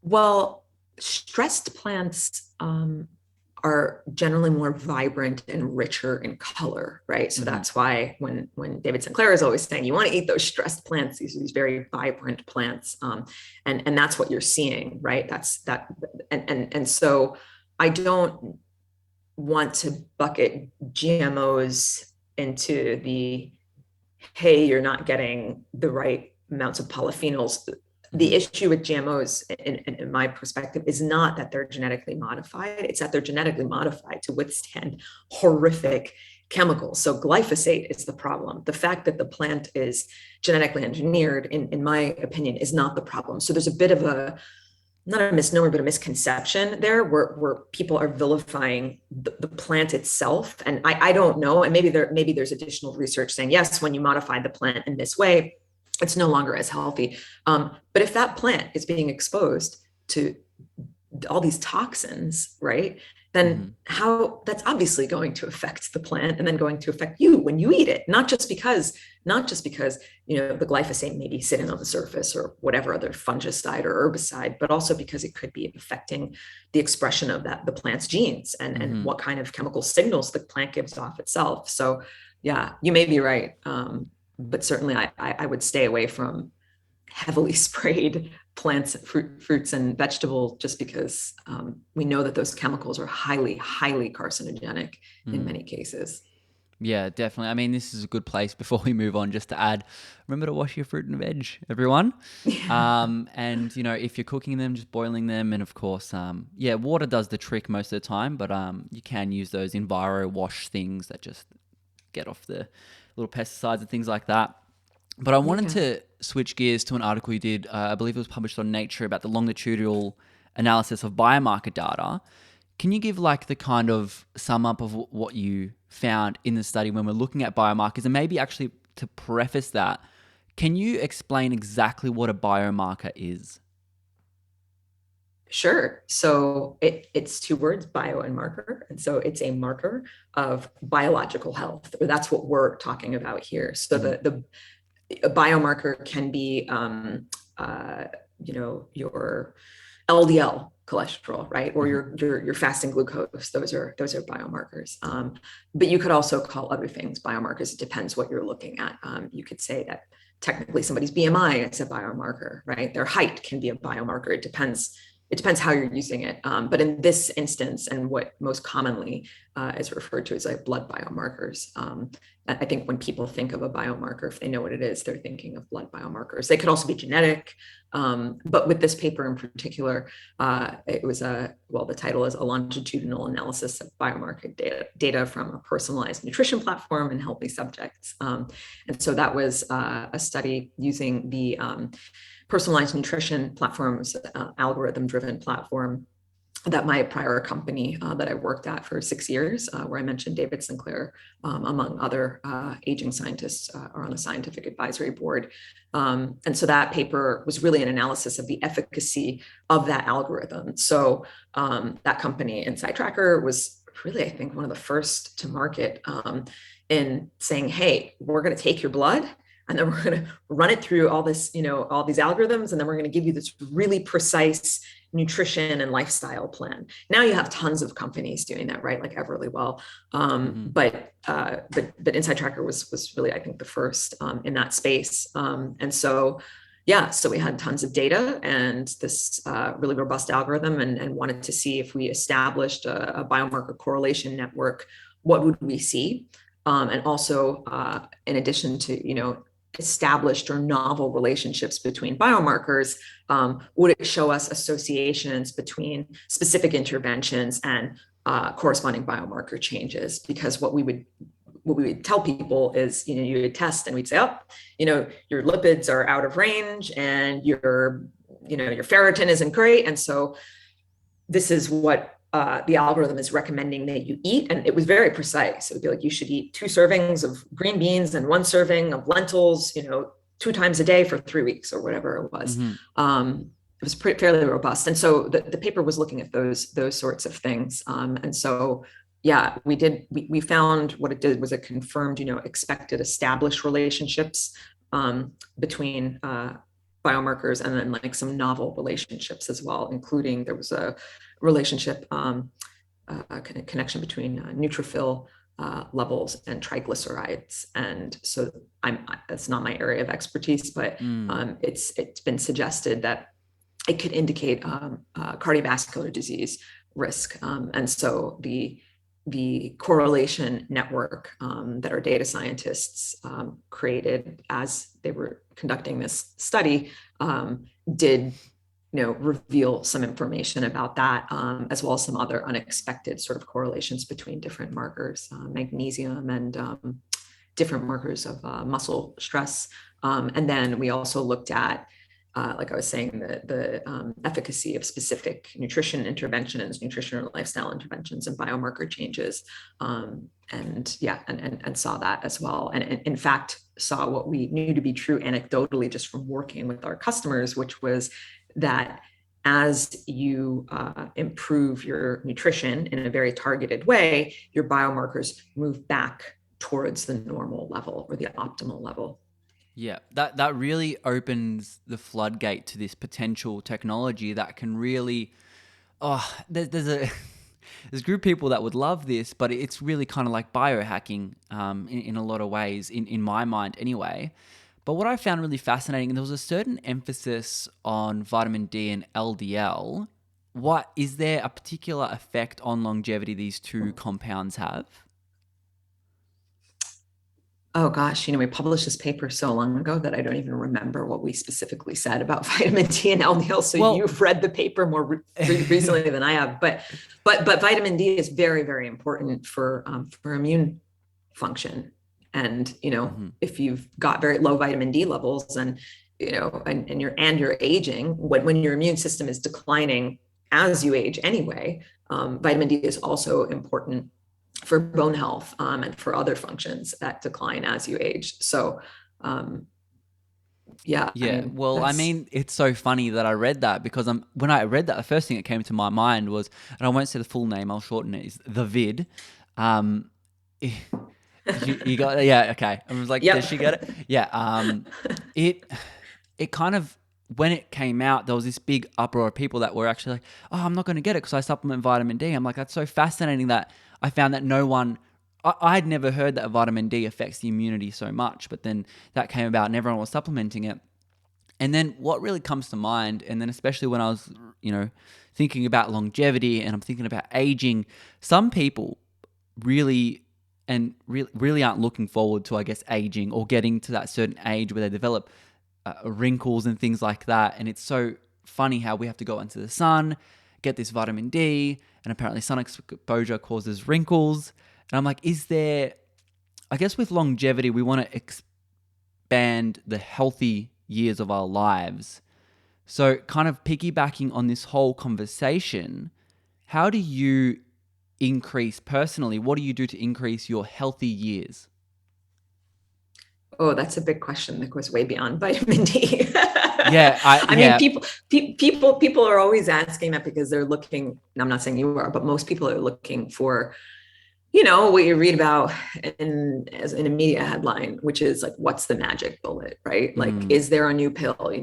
Well, stressed plants are generally more vibrant and richer in color, right? So that's why when David Sinclair is always saying, you want to eat those stressed plants, these very vibrant plants, and that's what you're seeing, right? And so I don't want to bucket GMOs into the, hey, you're not getting the right amounts of polyphenols. The issue with GMOs, in my perspective, is not that they're genetically modified. It's that they're genetically modified to withstand horrific chemicals. So glyphosate is the problem. The fact that the plant is genetically engineered, in my opinion, is not the problem. So there's a bit of a, not a misnomer, but a misconception there, where people are vilifying the plant itself. And I don't know, and maybe there's additional research saying, yes, when you modify the plant in this way, it's no longer as healthy. But if that plant is being exposed to all these toxins, right, then how, that's obviously going to affect the plant, and then going to affect you when you eat it. Not just because the glyphosate may be sitting on the surface, or whatever other fungicide or herbicide, but also because it could be affecting the expression of the plant's genes, and what kind of chemical signals the plant gives off itself. So yeah, you may be right. But certainly I would stay away from heavily sprayed plants, fruits and vegetables, just because we know that those chemicals are highly carcinogenic in many cases. Yeah, definitely. I mean, this is a good place before we move on, just to add, remember to wash your fruit and veg, everyone. And, if you're cooking them, just boiling them. And of course, water does the trick most of the time, but you can use those Enviro wash things that just get off the little pesticides and things like that. But I wanted to switch gears to an article you did, I believe it was published on Nature, about the longitudinal analysis of biomarker data. Can you give the kind of sum up of what you found in the study when we're looking at biomarkers? And maybe actually, to preface that, can you explain exactly what a biomarker is? Sure. So it's two words, bio and marker. And so it's a marker of biological health, or that's what we're talking about here. So the biomarker can be, your LDL cholesterol, right? Or your fasting glucose. Those are biomarkers. But you could also call other things biomarkers. It depends what you're looking at. You could say that technically somebody's BMI is a biomarker, right? Their height can be a biomarker. It depends how you're using it. But in this instance, and what most commonly is referred to as blood biomarkers, I think when people think of a biomarker, if they know what it is, they're thinking of blood biomarkers. They could also be genetic. But with this paper in particular, it was the title is A Longitudinal Analysis of Biomarker Data from a Personalized Nutrition Platform in Healthy Subjects. And so that was a study using the personalized nutrition platforms, algorithm-driven platform that my prior company that I worked at for 6 years, where I mentioned David Sinclair, among other aging scientists, are on the scientific advisory board. And so that paper was really an analysis of the efficacy of that algorithm. So that company, Insight Tracker, was really, I think, one of the first to market in saying, hey, we're going to take your blood, and then we're going to run it through all this, all these algorithms, and then we're going to give you this really precise nutrition and lifestyle plan. Now you have tons of companies doing that, right? Like Everlywell. But Inside Tracker was really, I think, the first in that space. And so, yeah, so we had tons of data and this really robust algorithm, and wanted to see if we established a biomarker correlation network, what would we see? And also, in addition to, established or novel relationships between biomarkers, would it show us associations between specific interventions and corresponding biomarker changes? Because what we would tell people is, you would test and we'd say, oh, your lipids are out of range and your ferritin isn't great. And so this is what the algorithm is recommending that you eat. And it was very precise. It would be like, you should eat 2 servings of green beans and 1 serving of lentils, 2 times a day for 3 weeks or whatever it was. It was fairly robust. And so the paper was looking at those sorts of things. And so, yeah, we found what it did was it confirmed, expected established relationships between biomarkers, and then like some novel relationships as well, including there was a relationship, connection between neutrophil levels and triglycerides. And so that's not my area of expertise, but it's been suggested that it could indicate cardiovascular disease risk. And so the correlation network that our data scientists created as they were conducting this study did reveal some information about that, as well as some other unexpected sort of correlations between different markers, magnesium and different markers of muscle stress. And then we also looked at, like I was saying, the efficacy of specific nutrition interventions, nutrition or lifestyle interventions, and biomarker changes, and saw that as well. And in fact, saw what we knew to be true anecdotally just from working with our customers, which was that as you improve your nutrition in a very targeted way, your biomarkers move back towards the normal level or the optimal level. Yeah, that really opens the floodgate to this potential technology that can really, there's a group of people that would love this, but it's really kind of like biohacking in a lot of ways, in my mind anyway. But what I found really fascinating, and there was a certain emphasis on vitamin D and LDL. Is there a particular effect on longevity these 2 compounds have? Oh gosh, we published this paper so long ago that I don't even remember what we specifically said about vitamin D and LDL. So you've read the paper more recently than I have, but vitamin D is very, very important for immune function. And if you've got very low vitamin D levels, and and you're aging, when your immune system is declining as you age anyway, vitamin D is also important for bone health and for other functions that decline as you age. So, yeah. It's so funny that I read that, because when I read that, the first thing that came to my mind was, and I won't say the full name, I'll shorten it, is the vid. You got it? Yeah, okay. I was like, yep. Does she get it? Yeah. It kind of, when it came out, there was this big uproar of people that were actually like, oh, I'm not going to get it because I supplement vitamin D. I'm like, that's so fascinating that I found that I had never heard that vitamin D affects the immunity so much, but then that came about and everyone was supplementing it. And then what really comes to mind, and then especially when I was, thinking about longevity and I'm thinking about aging, some people really aren't looking forward to, I guess, aging or getting to that certain age where they develop wrinkles and things like that. And it's so funny how we have to go into the sun, get this vitamin D, and apparently sun exposure causes wrinkles. And I'm like, I guess with longevity, we want to expand the healthy years of our lives. So kind of piggybacking on this whole conversation, how do you increase personally? What do you do to increase your healthy years? Oh, that's a big question that goes way beyond vitamin D. Yeah, I mean, people are always asking that because they're looking. I'm not saying you are, but most people are looking for, what you read about as in a media headline, which is like, what's the magic bullet, right? Like, is there a new pill?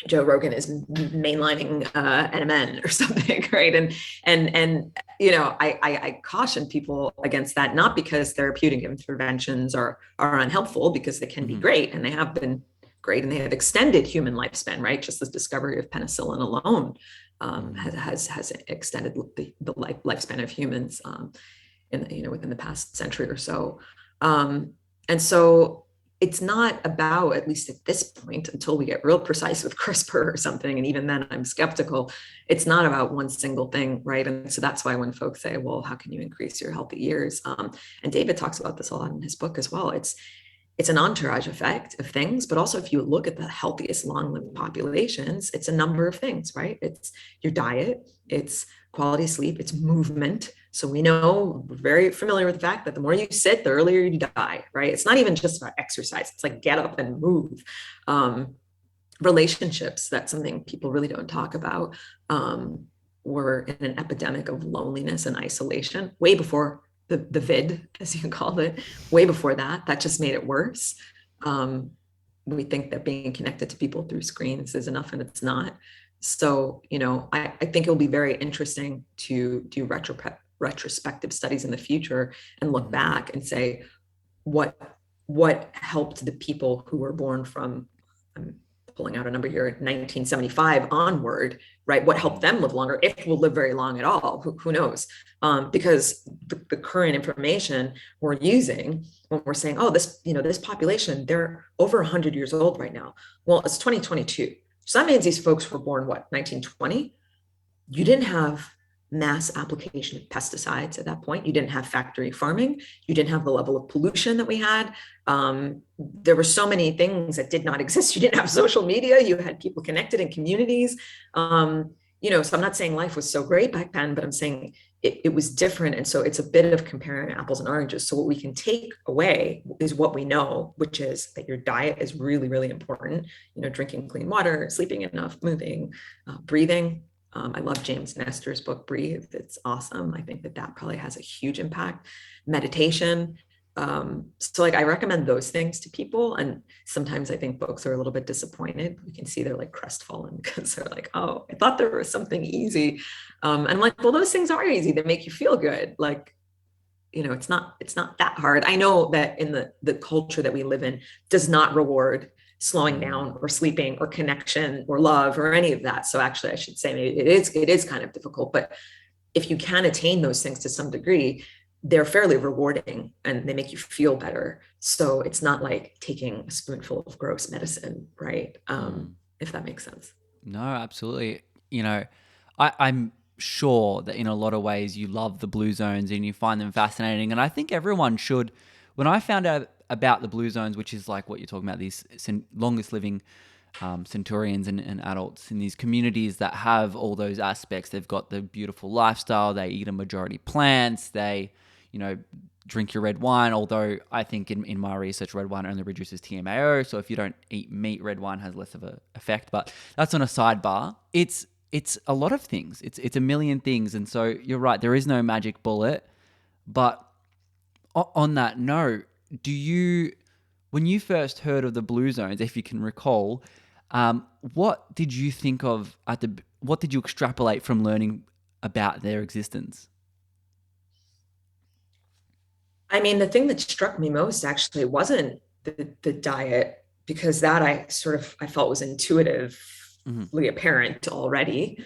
Joe Rogan is mainlining NMN or something, right? And I caution people against that, not because therapeutic interventions are unhelpful, because they can be great, and they have been great, and they have extended human lifespan, right? Just the discovery of penicillin alone has extended the lifespan of humans within the past century or so. And so it's not about, at least at this point, until we get real precise with CRISPR or something, and even then I'm skeptical, it's not about one single thing, right? And so that's why when folks say, well, how can you increase your healthy years? And David talks about this a lot in his book as well. It's an entourage effect of things, but also if you look at the healthiest long-lived populations, it's a number of things, right? It's your diet, it's quality sleep, it's movement. So we know, we're very familiar with the fact that the more you sit, the earlier you die, right? It's not even just about exercise. It's like get up and move. Relationships, that's something people really don't talk about. We're in an epidemic of loneliness and isolation way before the vid, as you call it, way before that just made it worse. We think that being connected to people through screens is enough, and it's not. So, I think it'll be very interesting to do retrospective studies in the future and look back and say, what helped the people who were born from, I'm pulling out a number here, 1975 onward, right? What helped them live longer, if we'll live very long at all, who knows? Because the current information we're using when we're saying, oh, this population, they're over 100 years old right now. Well, it's 2022. So that means these folks were born, 1920? You didn't have mass application of pesticides at that point. You didn't have factory farming. You didn't have the level of pollution that we had. There were so many things that did not exist. You didn't have social media. You had people connected in communities. So I'm not saying life was so great back then, but I'm saying it was different. And so it's a bit of comparing apples and oranges. So what we can take away is what we know, which is that your diet is really, really important. Drinking clean water, sleeping enough, moving, breathing. I love James Nestor's book, Breathe. It's awesome. I think that probably has a huge impact. Meditation. So I recommend those things to people. And sometimes I think folks are a little bit disappointed. We can see they're like crestfallen because they're like, oh, I thought there was something easy. And I'm like, well, those things are easy. They make you feel good. Like, it's not that hard. I know that in the culture that we live in does not reward slowing down or sleeping or connection or love or any of that. So actually I should say maybe it is kind of difficult, but if you can attain those things to some degree, they're fairly rewarding and they make you feel better. So it's not like taking a spoonful of gross medicine, right? If that makes sense. No, absolutely. I'm sure that in a lot of ways you love the blue zones and you find them fascinating. And I think everyone should. When I found out about the blue zones, which is like what you're talking about, these longest living centurions and adults in these communities that have all those aspects. They've got the beautiful lifestyle. They eat a majority plants. They, drink your red wine. Although I think in my research, red wine only reduces TMAO. So if you don't eat meat, red wine has less of an effect. But that's on a sidebar. It's a lot of things. It's a million things. And so you're right. There is no magic bullet. But on that note, when you first heard of the blue zones, if you can recall, what did you think of what did you extrapolate from learning about their existence? I mean, the thing that struck me most actually wasn't the diet, because that I felt was intuitively apparent already.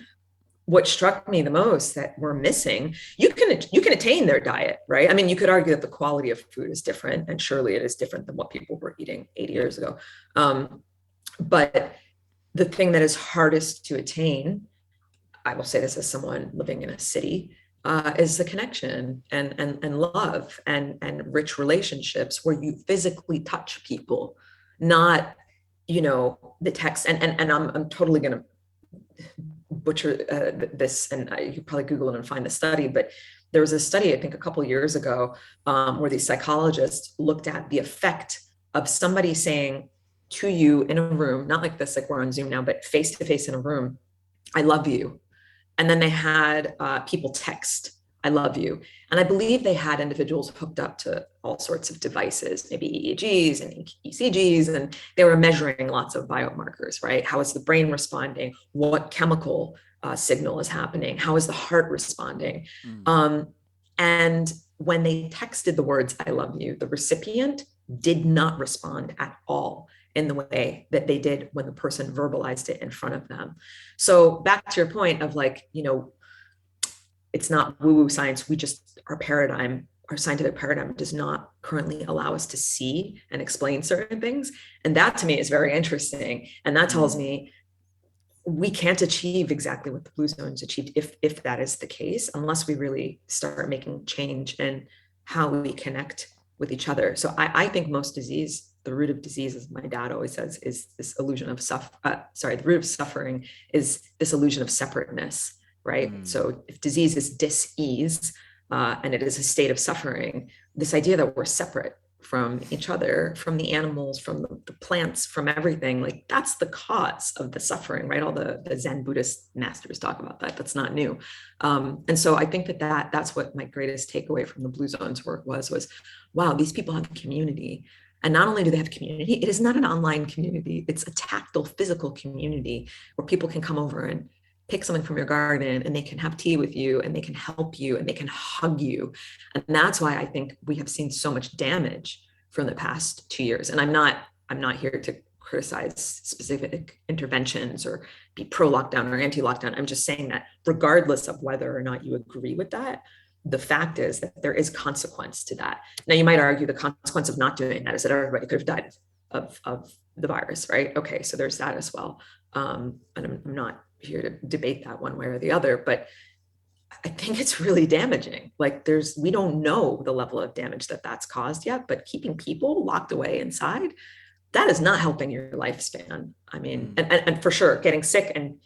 What struck me the most that we're missing, you can attain their diet, right? I mean, you could argue that the quality of food is different, and surely it is different than what people were eating 80 years ago. But the thing that is hardest to attain, I will say this as someone living in a city, is the connection and love and rich relationships where you physically touch people, not, the text. And I'm totally going to butcher this, and you could probably Google it and find the study, but there was a study, I think a couple of years ago, where these psychologists looked at the effect of somebody saying to you in a room, not like this, like we're on Zoom now, but face to face in a room, I love you. And then they had people text I love you. And I believe they had individuals hooked up to all sorts of devices, maybe EEGs and ECGs, and they were measuring lots of biomarkers, right? How is the brain responding? What chemical signal is happening? How is the heart responding? Mm. And when they texted the words, I love you, the recipient did not respond at all in the way that they did when the person verbalized it in front of them. So back to your point of like, it's not woo-woo science. We just, our scientific paradigm does not currently allow us to see and explain certain things. And that to me is very interesting. And that tells me we can't achieve exactly what the blue zones achieved if that is the case, unless we really start making change in how we connect with each other. So I think most disease, the root of disease, as my dad always says, is this illusion of the root of suffering is this illusion of separateness, right? So if disease is dis-ease, and it is a state of suffering, this idea that we're separate from each other, from the animals, from the plants, from everything, like that's the cause of the suffering, right? All the Zen Buddhist masters talk about that. That's not new. And so I think that's what my greatest takeaway from the Blue Zones work was, wow, these people have a community. And not only do they have community, it is not an online community. It's a tactile, physical community where people can come over and pick something from your garden and they can have tea with you and they can help you and they can hug you. And that's why I think we have seen so much damage from the past 2 years. And I'm not here to criticize specific interventions or be pro lockdown or anti lockdown. I'm just saying that regardless of whether or not you agree with that, the fact is that there is consequence to that. Now you might argue the consequence of not doing that is that everybody could have died of the virus, right? Okay, so there's that as well. And I'm not here to debate that one way or the other, but I think it's really damaging. Like we don't know the level of damage that's caused yet, but keeping people locked away inside, that is not helping your lifespan. I mean, and for sure, getting sick and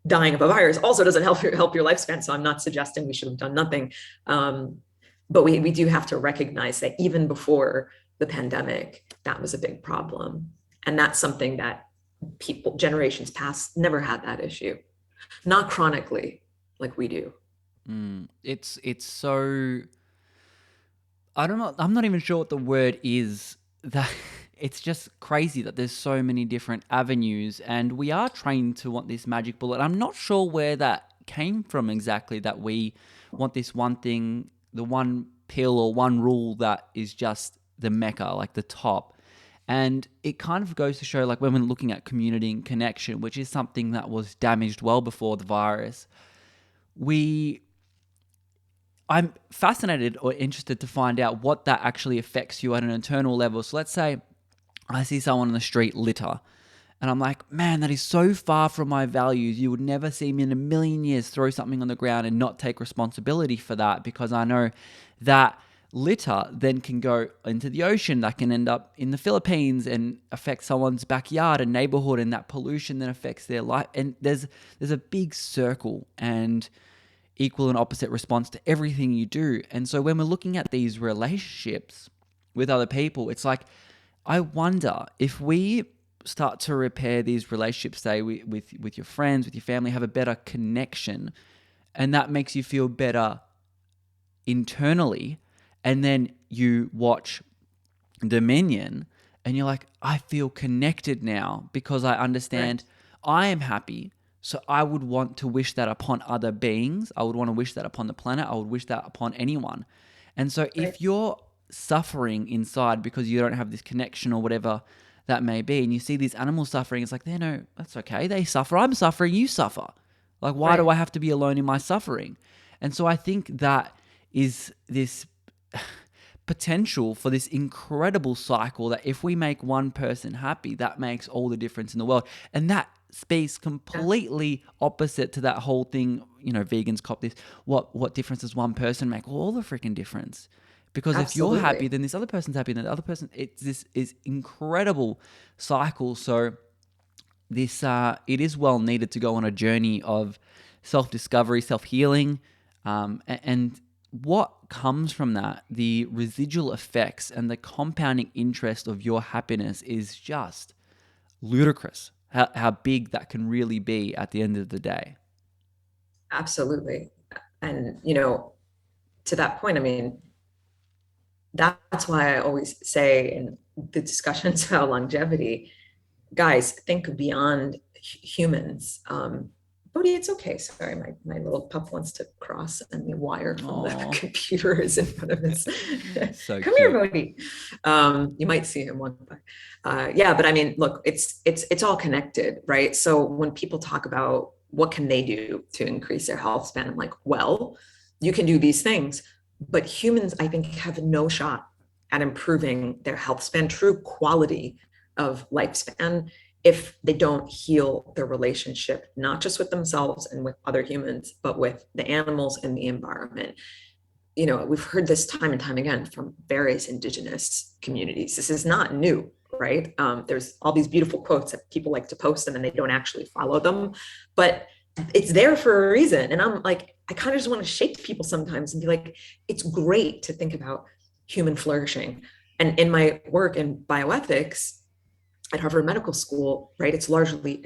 dying of a virus also doesn't help your lifespan. So I'm not suggesting we should have done nothing. But we do have to recognize that even before the pandemic, that was a big problem. And that's something that generations past never had that issue, not chronically like we do. It's so, I don't know, I'm not even sure what the word is, that it's just crazy that there's so many different avenues and we are trained to want this magic bullet. I'm not sure where that came from exactly, that we want this one thing, the one pill or one rule that is just the mecca, like the top. And it kind of goes to show, like when we're looking at community and connection, which is something that was damaged well before the virus, I'm fascinated or interested to find out what that actually affects you at an internal level. So let's say I see someone on the street litter and I'm like, man, that is so far from my values. You would never see me in a million years throw something on the ground and not take responsibility for that, because I know that litter then can go into the ocean, that can end up in the Philippines and affect someone's backyard and neighborhood, and that pollution then affects their life. And there's a big circle and equal and opposite response to everything you do. And so when we're looking at these relationships with other people, it's like, I wonder if we start to repair these relationships, say with your friends, with your family, have a better connection, and that makes you feel better internally, and then you watch Dominion and you're like, I feel connected now because I understand I am happy. So I would want to wish that upon other beings. I would want to wish that upon the planet. I would wish that upon anyone. And so if you're suffering inside because you don't have this connection or whatever that may be, and you see these animals suffering, it's like, no, that's okay. They suffer. I'm suffering. You suffer. Like, why do I have to be alone in my suffering? And so I think that is this potential for this incredible cycle that if we make one person happy, that makes all the difference in the world. And that speaks completely opposite to that whole thing, vegans cop this. What difference does one person make? Well, all the freaking difference. Because if you're happy, then this other person's happy, and then the other person, this is incredible cycle. So this it is well needed to go on a journey of self-discovery, self-healing, and what comes from that, the residual effects and the compounding interest of your happiness is just ludicrous. How big that can really be at the end of the day. Absolutely. And, to that point, I mean, that's why I always say in the discussions about longevity, guys, think beyond humans. Bodhi, it's okay. Sorry, my little pup wants to cross, and the wire from the Oh, computer is in front of his. so Come here, cute. Bodhi. You might see him one by. Yeah, but I mean, look, it's all connected, right? So when people talk about what can they do to increase their health span, I'm like, well, you can do these things, but humans, I think, have no shot at improving their health span, true quality of lifespan, if they don't heal their relationship, not just with themselves and with other humans, but with the animals and the environment. You know, we've heard this time and time again from various indigenous communities. This is not new, right? There's all these beautiful quotes that people like to post and then they don't actually follow them, but it's there for a reason. And I'm like, I kind of just want to shake people sometimes and be like, it's great to think about human flourishing. And in my work in bioethics, at Harvard Medical School, right, it's largely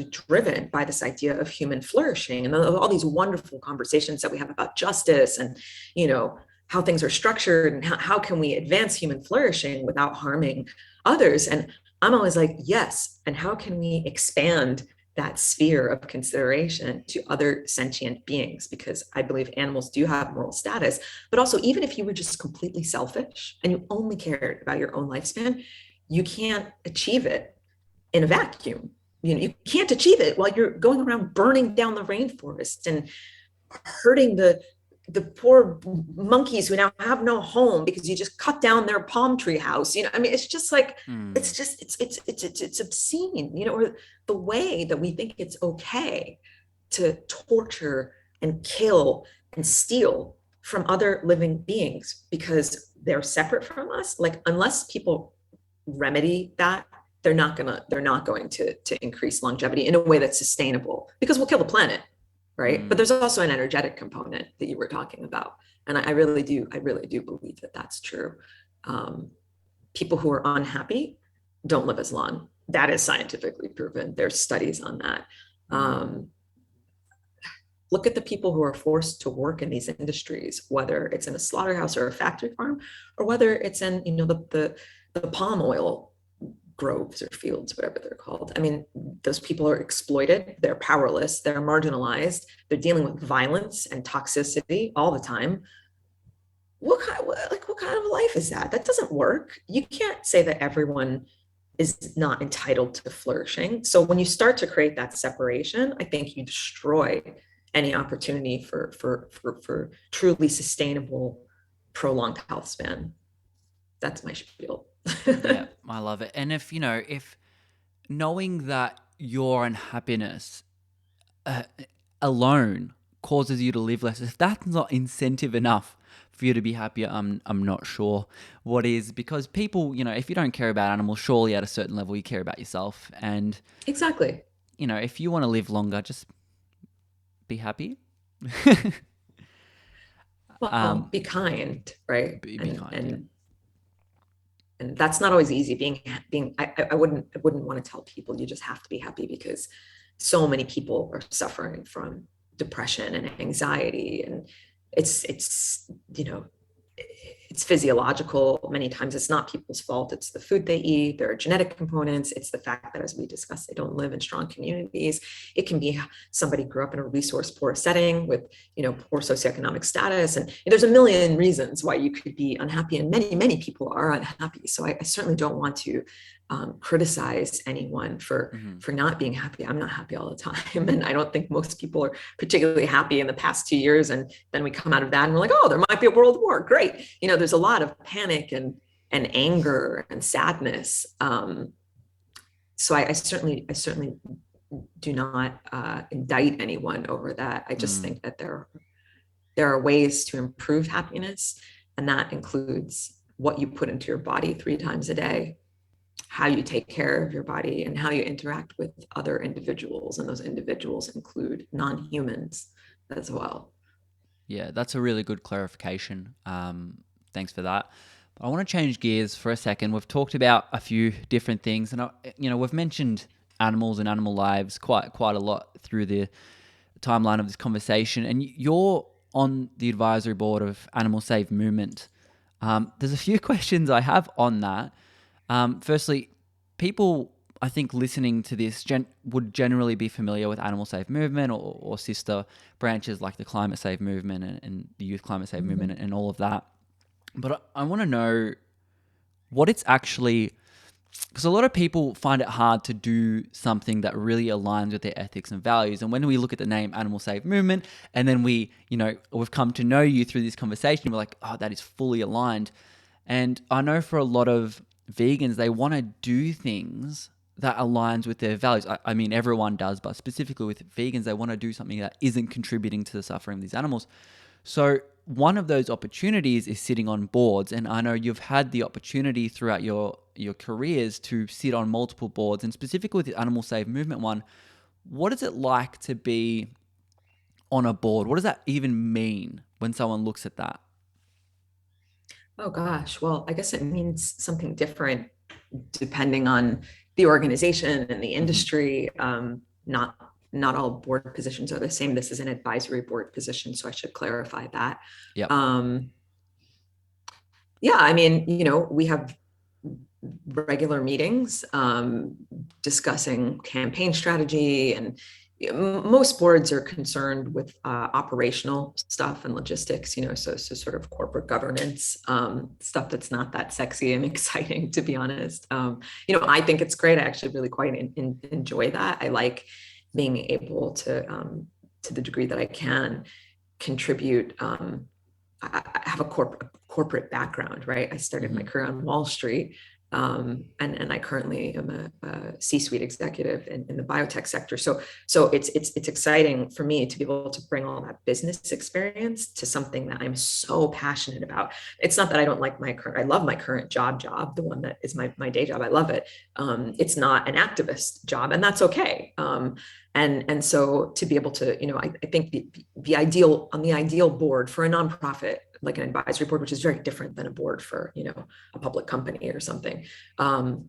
driven by this idea of human flourishing and all these wonderful conversations that we have about justice and, you know, how things are structured and how can we advance human flourishing without harming others. And I'm always like, yes, and how can we expand that sphere of consideration to other sentient beings? Because I believe animals do have moral status, but also even if you were just completely selfish and you only cared about your own lifespan, you can't achieve it in a vacuum. You know, you can't achieve it while you're going around burning down the rainforest and hurting the poor monkeys who now have no home because you just cut down their palm tree house. You know, I mean, it's just like it's obscene. You know, or the way that we think it's okay to torture and kill and steal from other living beings because they're separate from us. Like, unless people remedy that, they're not going to increase longevity in a way that's sustainable, because we'll kill the planet, right? But there's also an energetic component that you were talking about, and I really do believe that that's true. People who are unhappy don't live as long. That is scientifically proven. There's studies on that. Look at the people who are forced to work in these industries, whether it's in a slaughterhouse or a factory farm, or whether it's in, you know, the palm oil groves or fields, whatever they're called. I mean, those people are exploited, they're powerless, they're marginalized, they're dealing with violence and toxicity all the time. What kind of life is that? That doesn't work. You can't say that everyone is not entitled to flourishing. So when you start to create that separation, I think you destroy any opportunity for truly sustainable, prolonged health span. That's my spiel. Yeah, I love it. And if knowing that your unhappiness alone causes you to live less, if that's not incentive enough for you to be happier, I'm not sure what is. Because people, you know, if you don't care about animals, surely at a certain level you care about yourself. And exactly, you know, if you want to live longer, just be happy. well, be kind, right? Be kind. And that's not always easy. I wouldn't want to tell people you just have to be happy, because so many people are suffering from depression and anxiety, and it's you know, it's physiological. Many times it's not people's fault. It's the food they eat. There are genetic components. It's the fact that, as we discussed, they don't live in strong communities. It can be somebody grew up in a resource poor setting with, you know, poor socioeconomic status. And there's a million reasons why you could be unhappy. And many people are unhappy. So I certainly don't want to criticize anyone for not being happy. I'm not happy all the time. And I don't think most people are particularly happy in the past 2 years. And then we come out of that and we're like, oh, there might be a world war. Great. You know, there's a lot of panic and anger and sadness. So I certainly do not indict anyone over that. I just think that there are ways to improve happiness. And that includes what you put into your body 3 times a day, how you take care of your body, and how you interact with other individuals. And those individuals include non-humans as well. Yeah, that's a really good clarification. Thanks for that. But I want to change gears for a second. We've talked about a few different things, and we've mentioned animals and animal lives quite a lot through the timeline of this conversation. And your on the advisory board of Animal Save Movement. There's a few questions I have on that. Firstly, people, I think, listening to this would generally be familiar with Animal Save Movement or sister branches like the Climate Save Movement and the Youth Climate Save Movement and all of that. But I want to know what it's actually, because a lot of people find it hard to do something that really aligns with their ethics and values. And when we look at the name Animal Save Movement, and then we've come to know you through this conversation, we're like, oh, that is fully aligned. And I know for a lot of vegans, they want to do things that aligns with their values. I mean, everyone does, but specifically with vegans, they want to do something that isn't contributing to the suffering of these animals. So one of those opportunities is sitting on boards. And I know you've had the opportunity throughout your careers to sit on multiple boards, and specifically with the Animal Save Movement one. What is it like to be on a board? What does that even mean when someone looks at that? Oh gosh, well, I guess it means something different depending on the organization and the industry. Not all board positions are the same. This is an advisory board position, so I should clarify that. Yep. Yeah, I mean, we have regular meetings discussing campaign strategy, and most boards are concerned with operational stuff and logistics, so sort of corporate governance stuff that's not that sexy and exciting, to be honest. I think it's great. I actually really quite enjoy that. I like being able to the degree that I can, contribute. I have a corporate background, right? I started my career on Wall Street. And I currently am a C-suite executive in the biotech sector. So it's exciting for me to be able to bring all that business experience to something that I'm so passionate about. It's not that I don't like I love my current job, the one that is my day job. I love it. It's not an activist job, and that's okay. And so to be able to, I think the ideal board for a nonprofit, like an advisory board, which is very different than a board for, a public company or something, or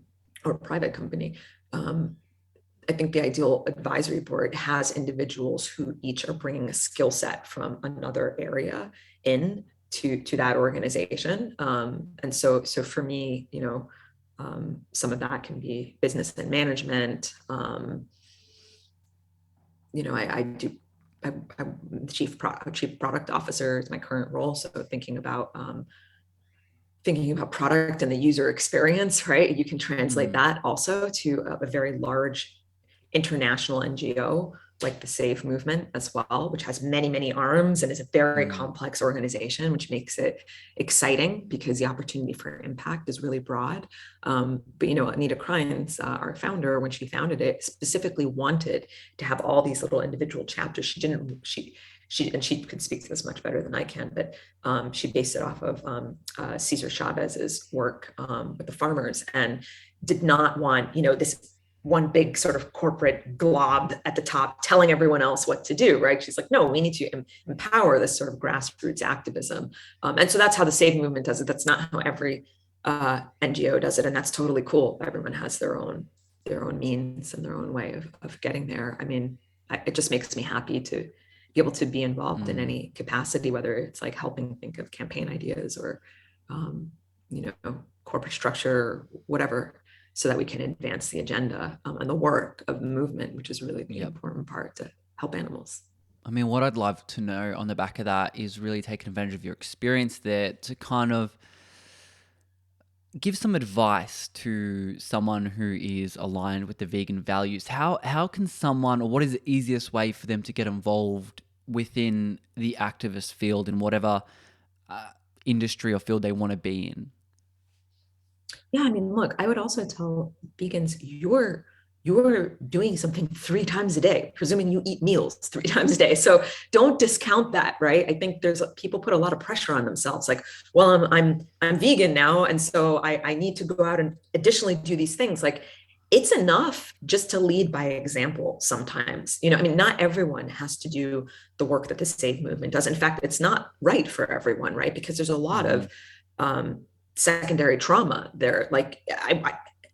a private company. I think the ideal advisory board has individuals who each are bringing a skill set from another area in to that organization. And so for me, some of that can be business and management. I'm the chief product officer is my current role. So thinking about product and the user experience, right? You can translate that also to a very large international NGO like the Save Movement as well, which has many, many arms and is a very complex organization, which makes it exciting because the opportunity for impact is really broad. But Anita Krines, our founder, when she founded it, specifically wanted to have all these little individual chapters. She could speak to this much better than I can, but she based it off of Cesar Chavez's work with the farmers, and did not want, this one big sort of corporate glob at the top telling everyone else what to do, right? She's like, no, we need to empower this sort of grassroots activism. And so that's how the Save Movement does it. That's not how every NGO does it. And that's totally cool. Everyone has their own means and their own way of getting there. I mean, it just makes me happy to be able to be involved in any capacity, whether it's like helping think of campaign ideas or, corporate structure, whatever, so that we can advance the agenda and the work of the movement, which is really the important part to help animals. I mean, what I'd love to know on the back of that is really taking advantage of your experience there to kind of give some advice to someone who is aligned with the vegan values. How can someone, or what is the easiest way for them to get involved within the activist field in whatever industry or field they want to be in? Yeah, I mean, look, I would also tell vegans, you're doing something 3 times a day, presuming you eat meals 3 times a day. So don't discount that, right? I think people put a lot of pressure on themselves, like, well, I'm vegan now, and so I need to go out and additionally do these things. Like, it's enough just to lead by example sometimes. I mean, not everyone has to do the work that the Save Movement does. In fact, it's not right for everyone, right? Because there's a lot of secondary trauma there. Like,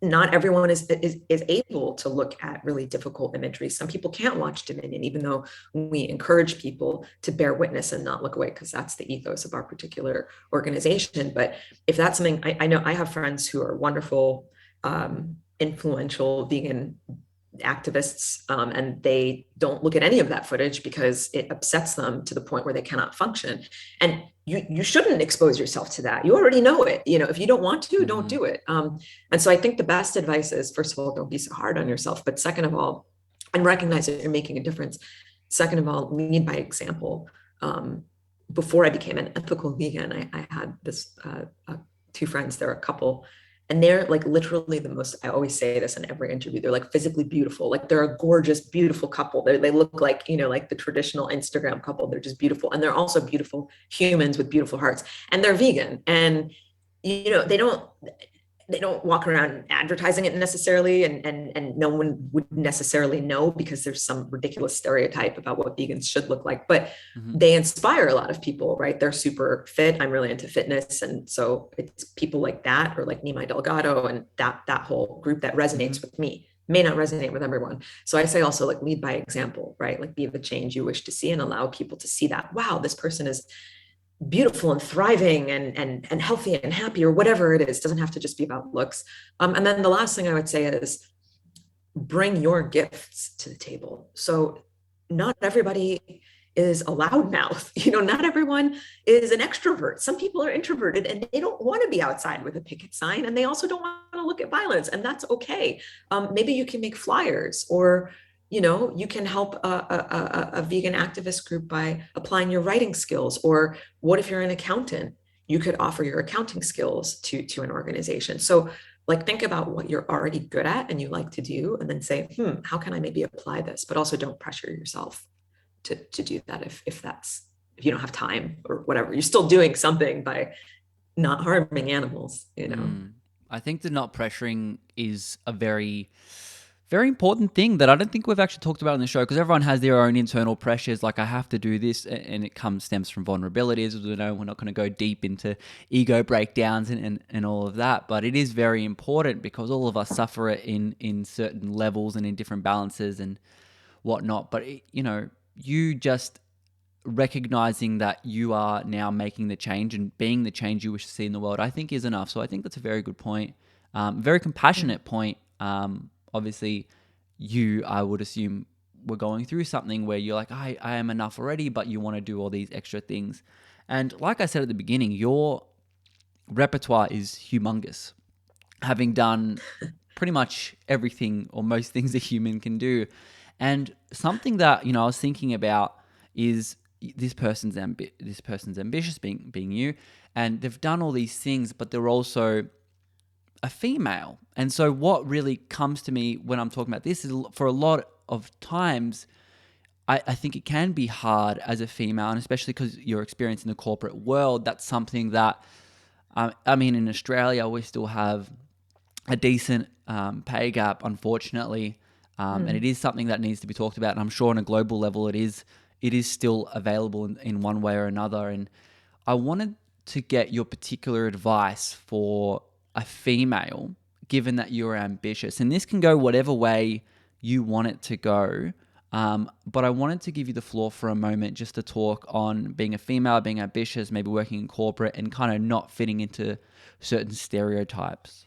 not everyone is able to look at really difficult imagery. Some people can't watch Dominion, even though we encourage people to bear witness and not look away, because that's the ethos of our particular organization. But if that's something, I know I have friends who are wonderful, influential vegan activists, and they don't look at any of that footage because it upsets them to the point where they cannot function. And you shouldn't expose yourself to that. You already know it. If you don't want to, don't do it. And so I think the best advice is, first of all, don't be so hard on yourself. But second of all, and recognize that you're making a difference. Second of all, lead by example. Before I became an ethical vegan, I had this two friends, they're a couple, and they're like literally the most, I always say this in every interview, they're like physically beautiful. Like they're a gorgeous, beautiful couple. They look like, like the traditional Instagram couple. They're just beautiful. And they're also beautiful humans with beautiful hearts. And they're vegan. And, they don't walk around advertising it necessarily, and no one would necessarily know, because there's some ridiculous stereotype about what vegans should look like, but they inspire a lot of people, right? They're super fit. I'm really into fitness. And so it's people like that, or like Nimai Delgado, and that whole group that resonates with me. May not resonate with everyone. So I say also, like, lead by example, right? Like, be the change you wish to see, and allow people to see that, wow, this person is beautiful and thriving and healthy and happy, or whatever it is. It doesn't have to just be about looks. And then the last thing I would say is, bring your gifts to the table. So not everybody is a loudmouth. Not everyone is an extrovert. Some people are introverted and they don't want to be outside with a picket sign, and they also don't want to look at violence, and that's okay. Maybe you can make flyers, or you can help a vegan activist group by applying your writing skills. Or what if you're an accountant? You could offer your accounting skills to an organization. So, like, think about what you're already good at and you like to do, and then say, how can I maybe apply this? But also, don't pressure yourself to do that if you don't have time or whatever. You're still doing something by not harming animals. I think the not pressuring is a very, very important thing that I don't think we've actually talked about in the show, because everyone has their own internal pressures. Like, I have to do this, and it stems from vulnerabilities. We're not going to go deep into ego breakdowns and all of that, but it is very important, because all of us suffer it in certain levels and in different balances and whatnot. But you just recognizing that you are now making the change and being the change you wish to see in the world, I think is enough. So I think that's a very good point, very compassionate point. Obviously, I would assume, were going through something where you're like, I am enough already, but you want to do all these extra things. And like I said at the beginning, your repertoire is humongous, having done pretty much everything or most things a human can do. And something that, I was thinking about is this person's ambitious, being you, and they've done all these things, but they're also a female. And so what really comes to me when I'm talking about this is, for a lot of times, I think it can be hard as a female, and especially because your experience in the corporate world, that's something that, in Australia, we still have a decent pay gap, unfortunately. And it is something that needs to be talked about. And I'm sure on a global level, it is still available in one way or another. And I wanted to get your particular advice for a female, given that you're ambitious. And this can go whatever way you want it to go. But I wanted to give you the floor for a moment just to talk on being a female, being ambitious, maybe working in corporate, and kind of not fitting into certain stereotypes.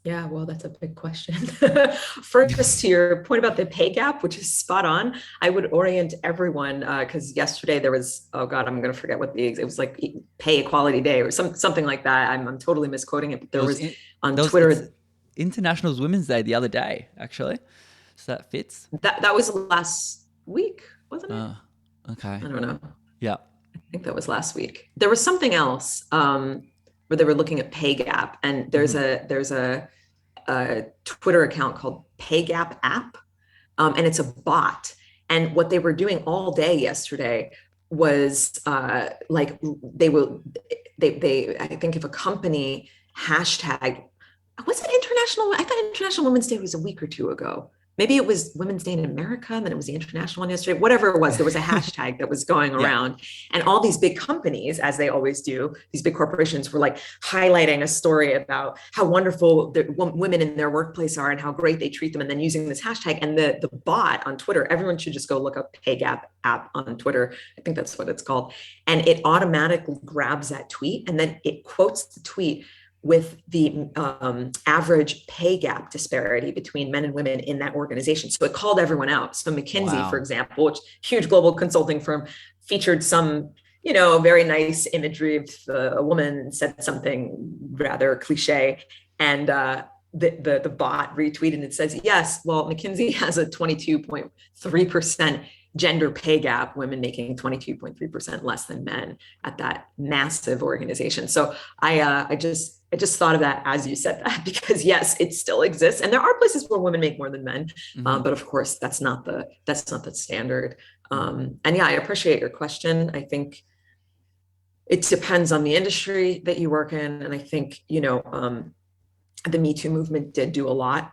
Yeah, well, that's a big question. First, to your point about the pay gap, which is spot on, I would orient everyone, because yesterday there was, oh God, I'm going to forget what it was, like Pay Equality Day or something like that. I'm totally misquoting it, but there was on Twitter. International Women's Day the other day, actually. So that fits. That was last week, wasn't it? Okay. I don't know. Yeah. I think that was last week. There was something else where they were looking at pay gap, and there's a Twitter account called Pay Gap App, and it's a bot. And what they were doing all day yesterday was like they I think if a company hashtag, was it international? I thought International Women's Day was a week or two ago. maybe it was Women's Day in America, and then it was the international one yesterday, whatever it was, there was a hashtag that was going around. And all these big companies, as they always do, these big corporations were like highlighting a story about how wonderful the women in their workplace are and how great they treat them, and then using this hashtag. And the bot on Twitter, everyone should just go look up Pay Gap app on Twitter. I think that's what it's called. And it automatically grabs that tweet, and then it quotes the tweet with the average pay gap disparity between men and women in that organization. So it called everyone out. So McKinsey, for example, which huge global consulting firm, featured some, very nice imagery of a woman said something rather cliche, and the bot retweeted and it says, yes, well, McKinsey has a 22.3% gender pay gap, women making 22.3% less than men at that massive organization. So I just thought of that as you said that, because yes, it still exists, and there are places where women make more than men, but of course that's not the standard. And yeah, I appreciate your question. I think it depends on the industry that you work in, and I think the Me Too movement did do a lot.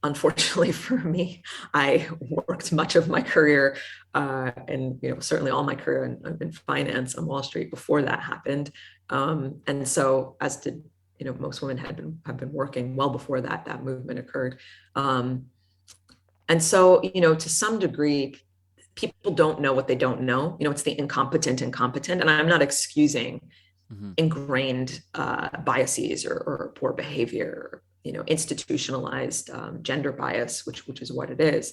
Unfortunately for me, I worked much of my career and certainly all my career in finance on Wall Street before that happened. And so, as did most women have been working well before that movement occurred. And so, to some degree, people don't know what they don't know. It's the incompetent, and I'm not excusing ingrained biases or poor behavior, institutionalized gender bias, which is what it is.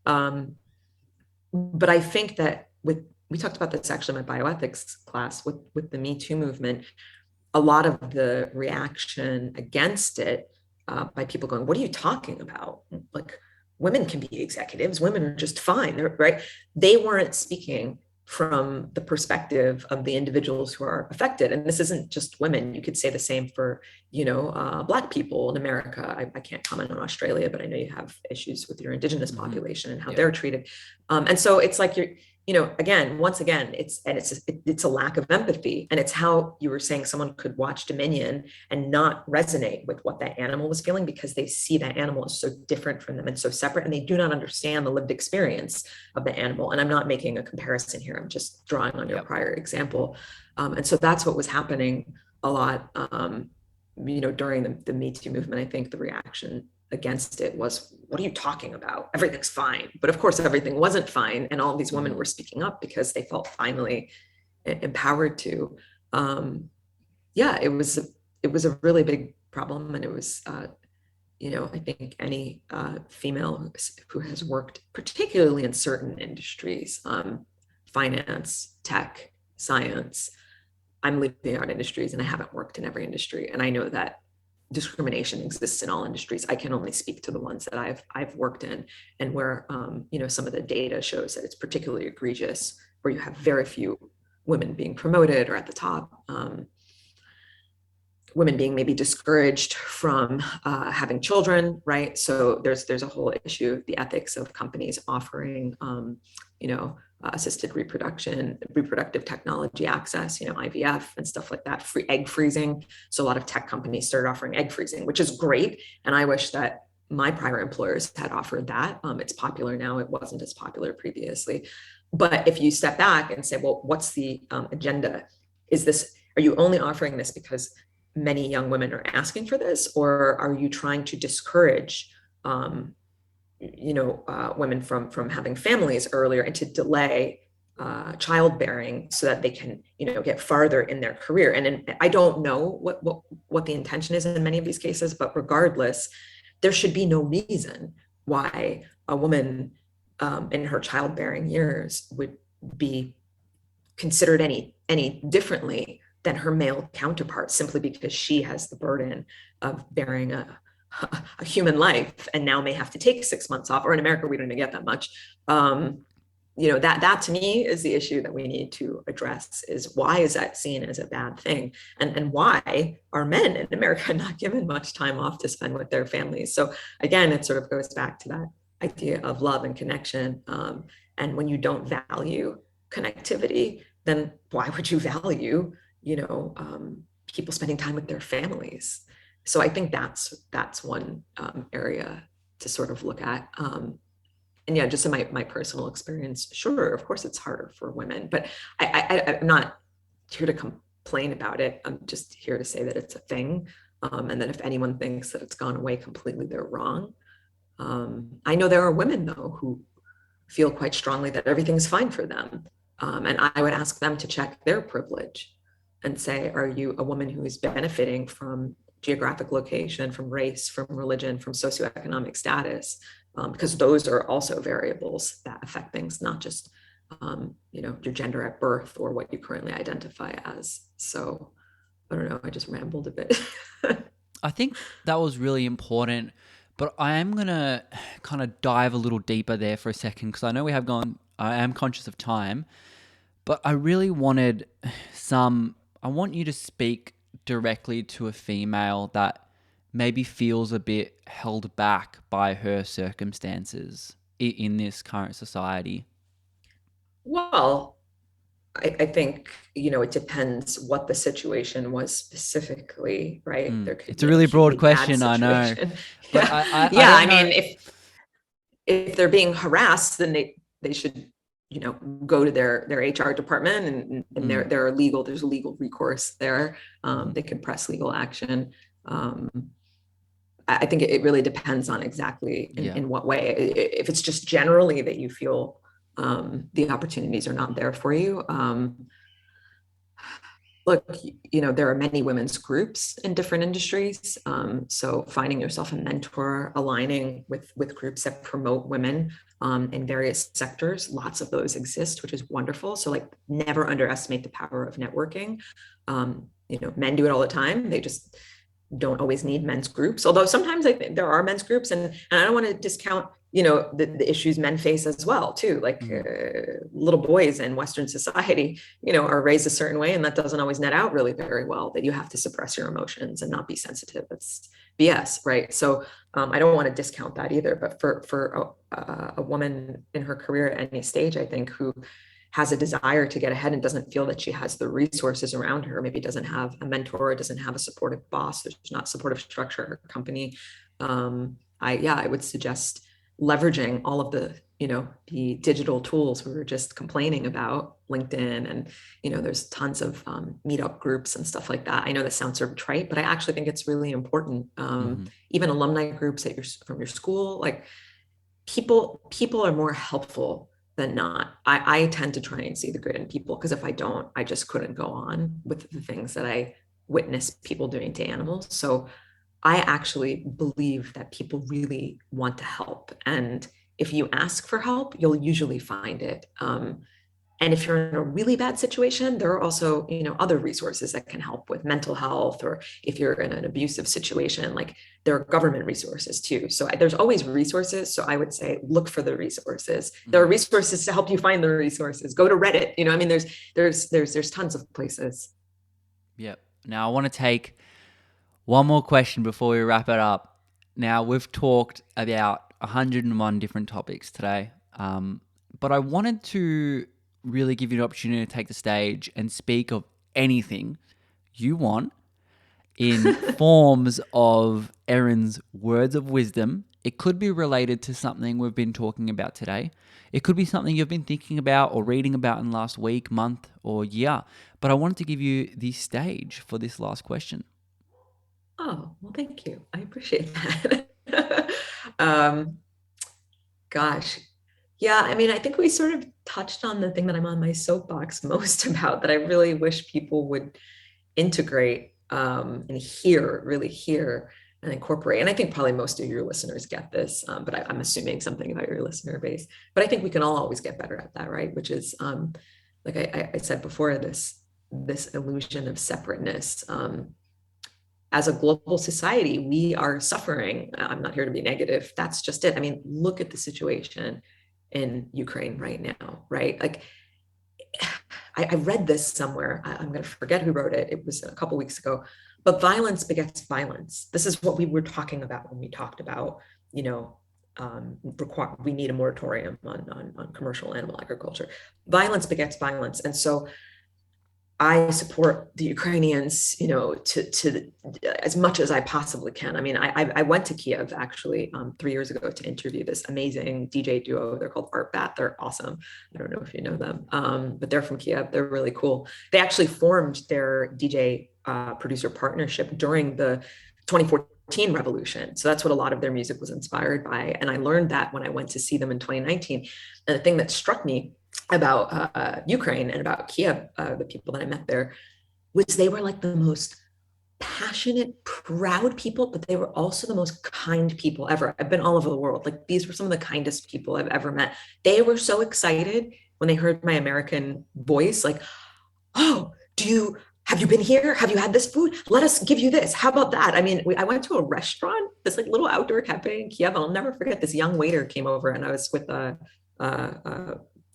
But I think that we talked about this actually in my bioethics class with the Me Too movement, a lot of the reaction against it by people going, what are you talking about? Like, women can be executives, women are just fine, right? They weren't speaking from the perspective of the individuals who are affected. And this isn't just women. You could say the same for, Black people in America. I can't comment on Australia, but I know you have issues with your Indigenous population and how they're treated. And so it's like once again, it's a lack of empathy. And it's how you were saying someone could watch Dominion and not resonate with what that animal was feeling, because they see that animal as so different from them and so separate, and they do not understand the lived experience of the animal. And I'm not making a comparison here. I'm just drawing on your prior example. And so that's what was happening a lot, during the Me Too movement. I think the reaction against it was, what are you talking about? Everything's fine. But of course, everything wasn't fine. And all these women were speaking up because they felt finally empowered to. It was a really big problem. And it was, I think any female who has worked particularly in certain industries, finance, tech, science, I'm leaving out industries and I haven't worked in every industry. And I know that discrimination exists in all industries. I can only speak to the ones that I've worked in, and where some of the data shows that it's particularly egregious, where you have very few women being promoted or at the top, women being maybe discouraged from having children, right? So there's a whole issue of the ethics of companies offering assisted reproductive technology access, IVF and stuff like that, free egg freezing. So a lot of tech companies started offering egg freezing, which is great. And I wish that my prior employers had offered that. It's popular now. It wasn't as popular previously. But if you step back and say, well, what's the agenda? Are you only offering this because many young women are asking for this, or are you trying to discourage women from having families earlier and to delay childbearing so that they can, get farther in their career? And I don't know what the intention is in many of these cases, but regardless, there should be no reason why a woman in her childbearing years would be considered any differently than her male counterpart, simply because she has the burden of bearing a human life and now may have to take 6 months off. Or in America, we don't even get that much. That to me is the issue that we need to address, is why is that seen as a bad thing? And why are men in America not given much time off to spend with their families? So again, it sort of goes back to that idea of love and connection. And when you don't value connectivity, then why would you value, people spending time with their families? So I think that's one area to sort of look at. And yeah, just in my personal experience, sure, of course it's harder for women, but I'm not here to complain about it. I'm just here to say that it's a thing. And that if anyone thinks that it's gone away completely, they're wrong. I know there are women though who feel quite strongly that everything's fine for them. And I would ask them to check their privilege and say, are you a woman who is benefiting from geographic location, from race, from religion, from socioeconomic status? Because those are also variables that affect things, not just your gender at birth or what you currently identify as. So I don't know, I just rambled a bit. I think that was really important, but I am going to kind of dive a little deeper there for a second, because I know I am conscious of time, but I really wanted I want you to speak directly to a female that maybe feels a bit held back by her circumstances in this current society. Well, I think, it depends what the situation was specifically, right? There could It's a be an really broad acutely bad question, I know, situation. but Yeah. I Yeah. don't I mean, know. if they're being harassed, then they should, go to their HR department, and there's a legal recourse there. They can press legal action. I think it really depends on exactly in what way. If it's just generally that you feel the opportunities are not there for you, look, there are many women's groups in different industries. So finding yourself a mentor, aligning with groups that promote women in various sectors, lots of those exist, which is wonderful. So like, never underestimate the power of networking. Men do it all the time. They just don't always need men's groups, although sometimes I think there are men's groups, and I don't want to discount the issues men face as well too, like little boys in Western society are raised a certain way, and that doesn't always net out really very well, that you have to suppress your emotions and not be sensitive. It's BS, right? So I don't want to discount that either, but for a woman in her career at any stage, I think, who has a desire to get ahead and doesn't feel that she has the resources around her, maybe doesn't have a mentor, doesn't have a supportive boss, there's not supportive structure at her company, I would suggest leveraging all of the the digital tools we were just complaining about, LinkedIn, and there's tons of meetup groups and stuff like that. I know that sounds sort of trite, but I actually think it's really important. Even alumni groups from your school, like people are more helpful than not. I tend to try and see the good in people, because if I don't, I just couldn't go on with the things that I witness people doing to animals. So I actually believe that people really want to help. And if you ask for help, you'll usually find it. And if you're in a really bad situation, there are also, other resources that can help with mental health, or if you're in an abusive situation, like there are government resources too. So there's always resources. So I would say, look for the resources. There are resources to help you find the resources. Go to Reddit. I mean, there's tons of places. Yep. Now I want to take one more question before we wrap it up. Now, we've talked about 101 different topics today, but I wanted to really give you an opportunity to take the stage and speak of anything you want in forms of Erin's words of wisdom. It could be related to something we've been talking about today. It could be something you've been thinking about or reading about in the last week, month, or year. But I wanted to give you the stage for this last question. Oh, well, thank you. I appreciate that. Gosh. Yeah, I mean, I think we sort of touched on the thing that I'm on my soapbox most about, that I really wish people would integrate and really hear and incorporate. And I think probably most of your listeners get this, but I'm assuming something about your listener base. But I think we can all always get better at that, right? Which is, like I said before, this illusion of separateness. As a global society, we are suffering. I'm not here to be negative. That's just it. I mean, look at the situation in Ukraine right now, right? Like, I read this somewhere. I'm going to forget who wrote it. It was a couple weeks ago. But violence begets violence. This is what we were talking about when we talked about, we need a moratorium on commercial animal agriculture. Violence begets violence. And so I support the Ukrainians, to as much as I possibly can. I mean, I went to Kiev actually 3 years ago to interview this amazing DJ duo. They're called Art Bat. They're awesome. I don't know if you know them, but they're from Kiev. They're really cool. They actually formed their DJ producer partnership during the 2014 revolution. So that's what a lot of their music was inspired by. And I learned that when I went to see them in 2019. And the thing that struck me about Ukraine and about Kiev, the people that I met there, was they were like the most passionate, proud people, but they were also the most kind people ever. I've been all over the world. Like these were some of the kindest people I've ever met. They were so excited when they heard my American voice, like, oh, have you been here? Have you had this food? Let us give you this. How about that? I mean, I went to a restaurant, this like little outdoor cafe in Kiev. I'll never forget, this young waiter came over and I was with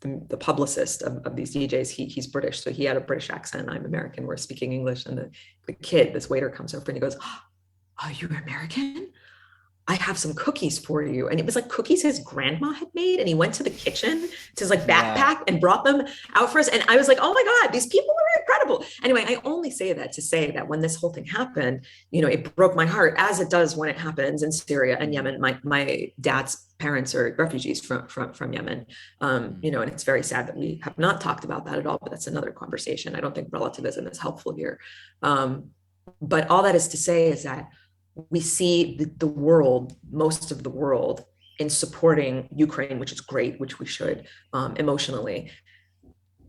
the publicist of these DJs. He's British, so he had a British accent. I'm American. We're speaking English, and the kid, this waiter, comes over and he goes, "Oh, are you American? I have some cookies for you." And it was like cookies his grandma had made. And he went to the kitchen to his like backpack and brought them out for us. And I was like, oh my God, these people are incredible. Anyway, I only say that to say that when this whole thing happened, it broke my heart, as it does when it happens in Syria and Yemen. My dad's parents are refugees from Yemen. And it's very sad that we have not talked about that at all, but that's another conversation. I don't think relativism is helpful here. But all that is to say is that we see the world, most of the world, in supporting Ukraine, which is great, which we should, emotionally,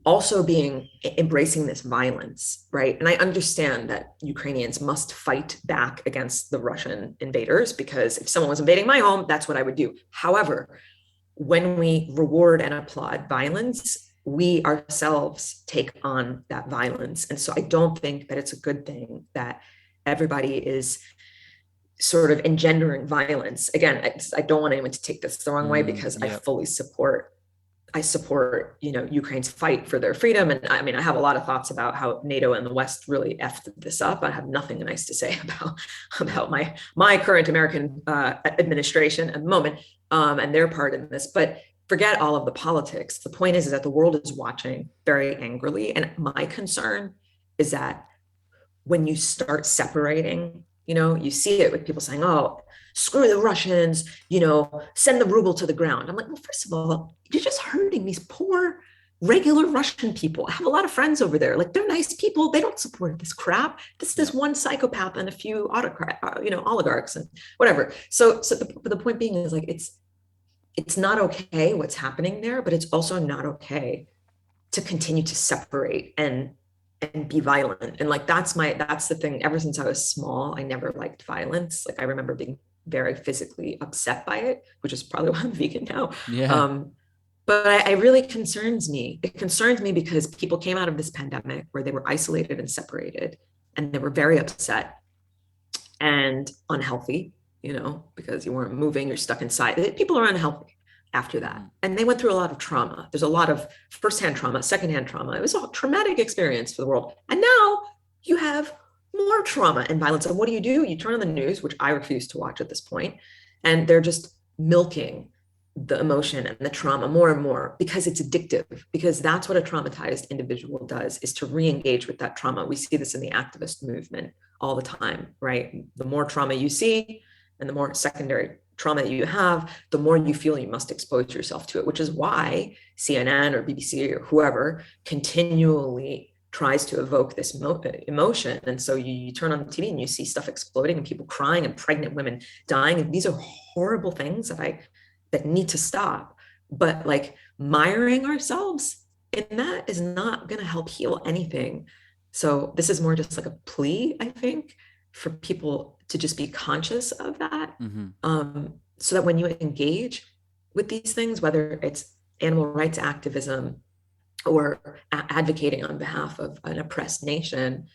also embracing this violence, right? And I understand that Ukrainians must fight back against the Russian invaders, because if someone was invading my home, that's what I would do. However, when we reward and applaud violence, we ourselves take on that violence. And so I don't think that it's a good thing that everybody is sort of engendering violence. Again, I don't want anyone to take this the wrong way, because I fully support Ukraine's fight for their freedom. And I mean, I have a lot of thoughts about how NATO and the West really effed this up. I have nothing nice to say about my current American administration at the moment, and their part in this. But forget all of the politics. The point is that the world is watching very angrily. And my concern is that when you start separating, you see it with people saying, oh, screw the Russians, send the ruble to the ground. I'm like, well, first of all, you're just hurting these poor, regular Russian people. I have a lot of friends over there. Like, they're nice people. They don't support this crap. This one psychopath and a few oligarchs and whatever. So the point being is, like, it's not okay what's happening there, but it's also not okay to continue to separate and be violent. And like, that's the thing. Ever since I was small, I never liked violence. Like, I remember being very physically upset by it, which is probably why I'm vegan now. But it really concerns me. It concerns me because people came out of this pandemic where they were isolated and separated, and they were very upset and unhealthy, because you weren't moving, you're stuck inside. People are unhealthy after that. And they went through a lot of trauma. There's a lot of firsthand trauma, secondhand trauma. It was a traumatic experience for the world. And now you have more trauma and violence. And what do? You turn on the news, which I refuse to watch at this point, and they're just milking the emotion and the trauma more and more, because it's addictive, because that's what a traumatized individual does, is to re-engage with that trauma. We see this in the activist movement all the time, right? The more trauma you see and the more secondary trauma that you have, the more you feel you must expose yourself to it, which is why CNN or BBC or whoever continually tries to evoke this emotion. And so you turn on the TV and you see stuff exploding and people crying and pregnant women dying. And these are horrible things that need to stop. But like, miring ourselves in that is not going to help heal anything. So this is more just like a plea, I think, for people to just be conscious of that. So that when you engage with these things, whether it's animal rights activism or advocating on behalf of an oppressed nation,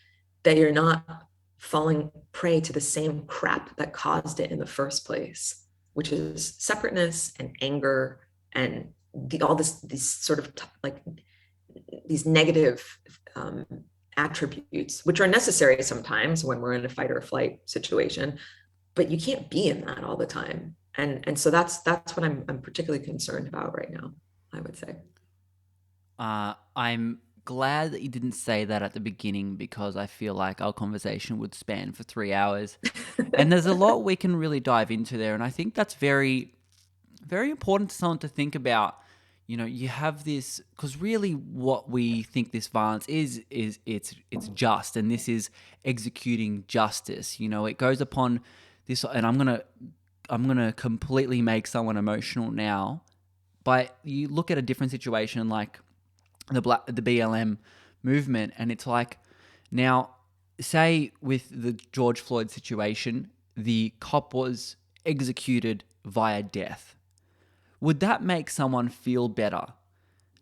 that you're not falling prey to the same crap that caused it in the first place, which is separateness and anger and these sort of like these negative attributes, which are necessary sometimes when we're in a fight or flight situation, but you can't be in that all the time. And so that's what I'm particularly concerned about right now, I would say. I'm glad that you didn't say that at the beginning, because I feel like our conversation would span for 3 hours. And there's a lot we can really dive into there. And I think that's very, very important to someone to think about. You know, you have this, because really what we think this violence is it's just, and this is executing justice. You know, it goes upon this, and I'm gonna completely make someone emotional now. But you look at a different situation like the BLM movement, and it's like, now, say with the George Floyd situation, the cop was executed via death. Would that make someone feel better?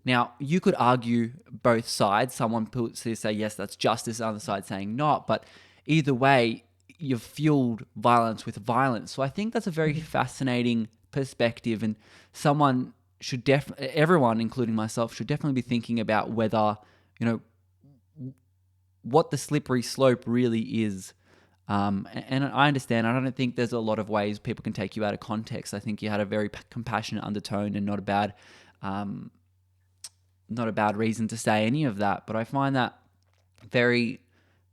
Now, you could argue both sides. Someone puts this, say, yes, that's justice, the other side saying not. But either way, you've fueled violence with violence. So I think that's a very fascinating perspective, and someone should everyone, including myself, should definitely be thinking about whether, you know, what the slippery slope really is. And I understand, I don't think there's a lot of ways people can take you out of context. I think you had a very compassionate undertone and not a bad reason to say any of that. But I find that very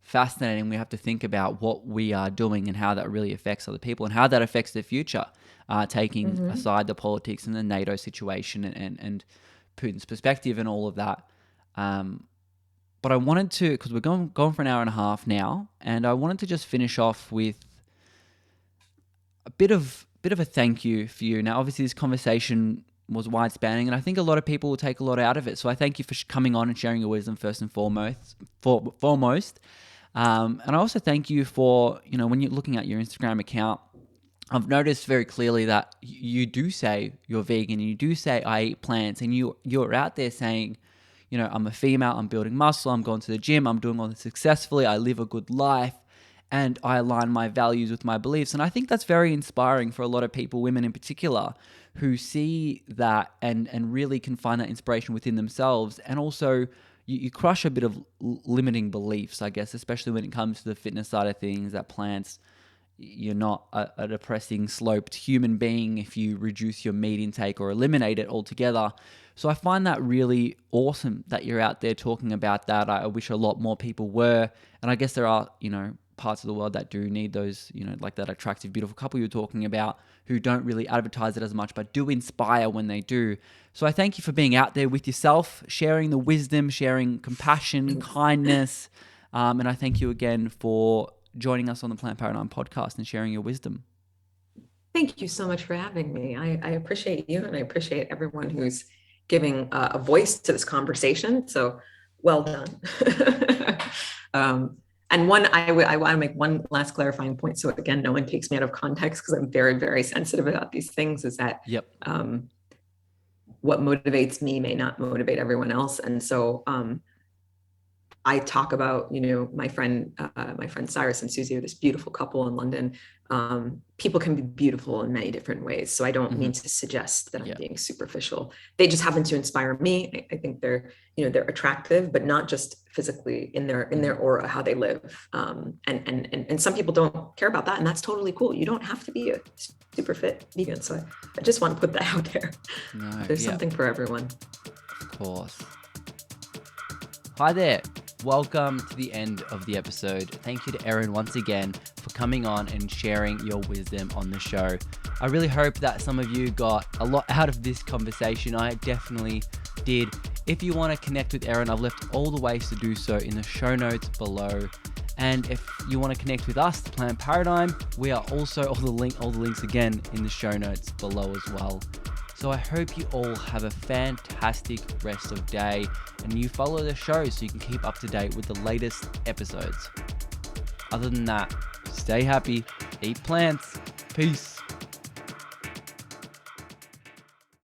fascinating. We have to think about what we are doing and how that really affects other people and how that affects the future, taking aside the politics and the NATO situation and Putin's perspective and all of that. But I wanted to, because we're going for an hour and a half now, and I wanted to just finish off with a bit of a thank you for you. Now, obviously, this conversation was wide spanning, and I think a lot of people will take a lot out of it. So I thank you for coming on and sharing your wisdom first and foremost. And I also thank you for, you know, when you're looking at your Instagram account, I've noticed very clearly that you do say you're vegan, and you do say I eat plants, and you're out there saying, you know, I'm a female, I'm building muscle, I'm going to the gym, I'm doing all this successfully, I live a good life, and I align my values with my beliefs. And I think that's very inspiring for a lot of people, women in particular, who see that and really can find that inspiration within themselves. And also, you crush a bit of limiting beliefs, I guess, especially when it comes to the fitness side of things, that plants, you're not a depressing, sloped human being if you reduce your meat intake or eliminate it altogether. So I find that really awesome that you're out there talking about that. I wish a lot more people were. And I guess there are, you know, parts of the world that do need those, you know, like that attractive, beautiful couple you're talking about, who don't really advertise it as much, but do inspire when they do. So I thank you for being out there with yourself, sharing the wisdom, sharing compassion, kindness. And I thank you again for joining us on the Plant Paradigm podcast and sharing your wisdom. Thank you so much for having me. I appreciate you, and I appreciate everyone who's giving a voice to this conversation. So well done. And I want to make one last clarifying point. So again, no one takes me out of context, because I'm very, very sensitive about these things, is that what motivates me may not motivate everyone else. And so I talk about, you know, my friend Cyrus and Susie are this beautiful couple in London. People can be beautiful in many different ways. So I don't mean to suggest that I'm being superficial. They just happen to inspire me. I think they're, you know, they're attractive, but not just physically in their aura, how they live. And some people don't care about that, and that's totally cool. You don't have to be a super fit vegan. So I just want to put that out there. No, there's something for everyone. Of course. Hi there. Welcome to the end of the episode. Thank you to Erin once again for coming on and sharing your wisdom on the show. I really hope that some of you got a lot out of this conversation. I definitely did. If you want to connect with Erin, I've left all the ways to do so in the show notes below. And if you want to connect with us, the Plant Paradigm, we are also all the links again in the show notes below as well. So I hope you all have a fantastic rest of day, and you follow the show so you can keep up to date with the latest episodes. Other than that, stay happy, eat plants, peace.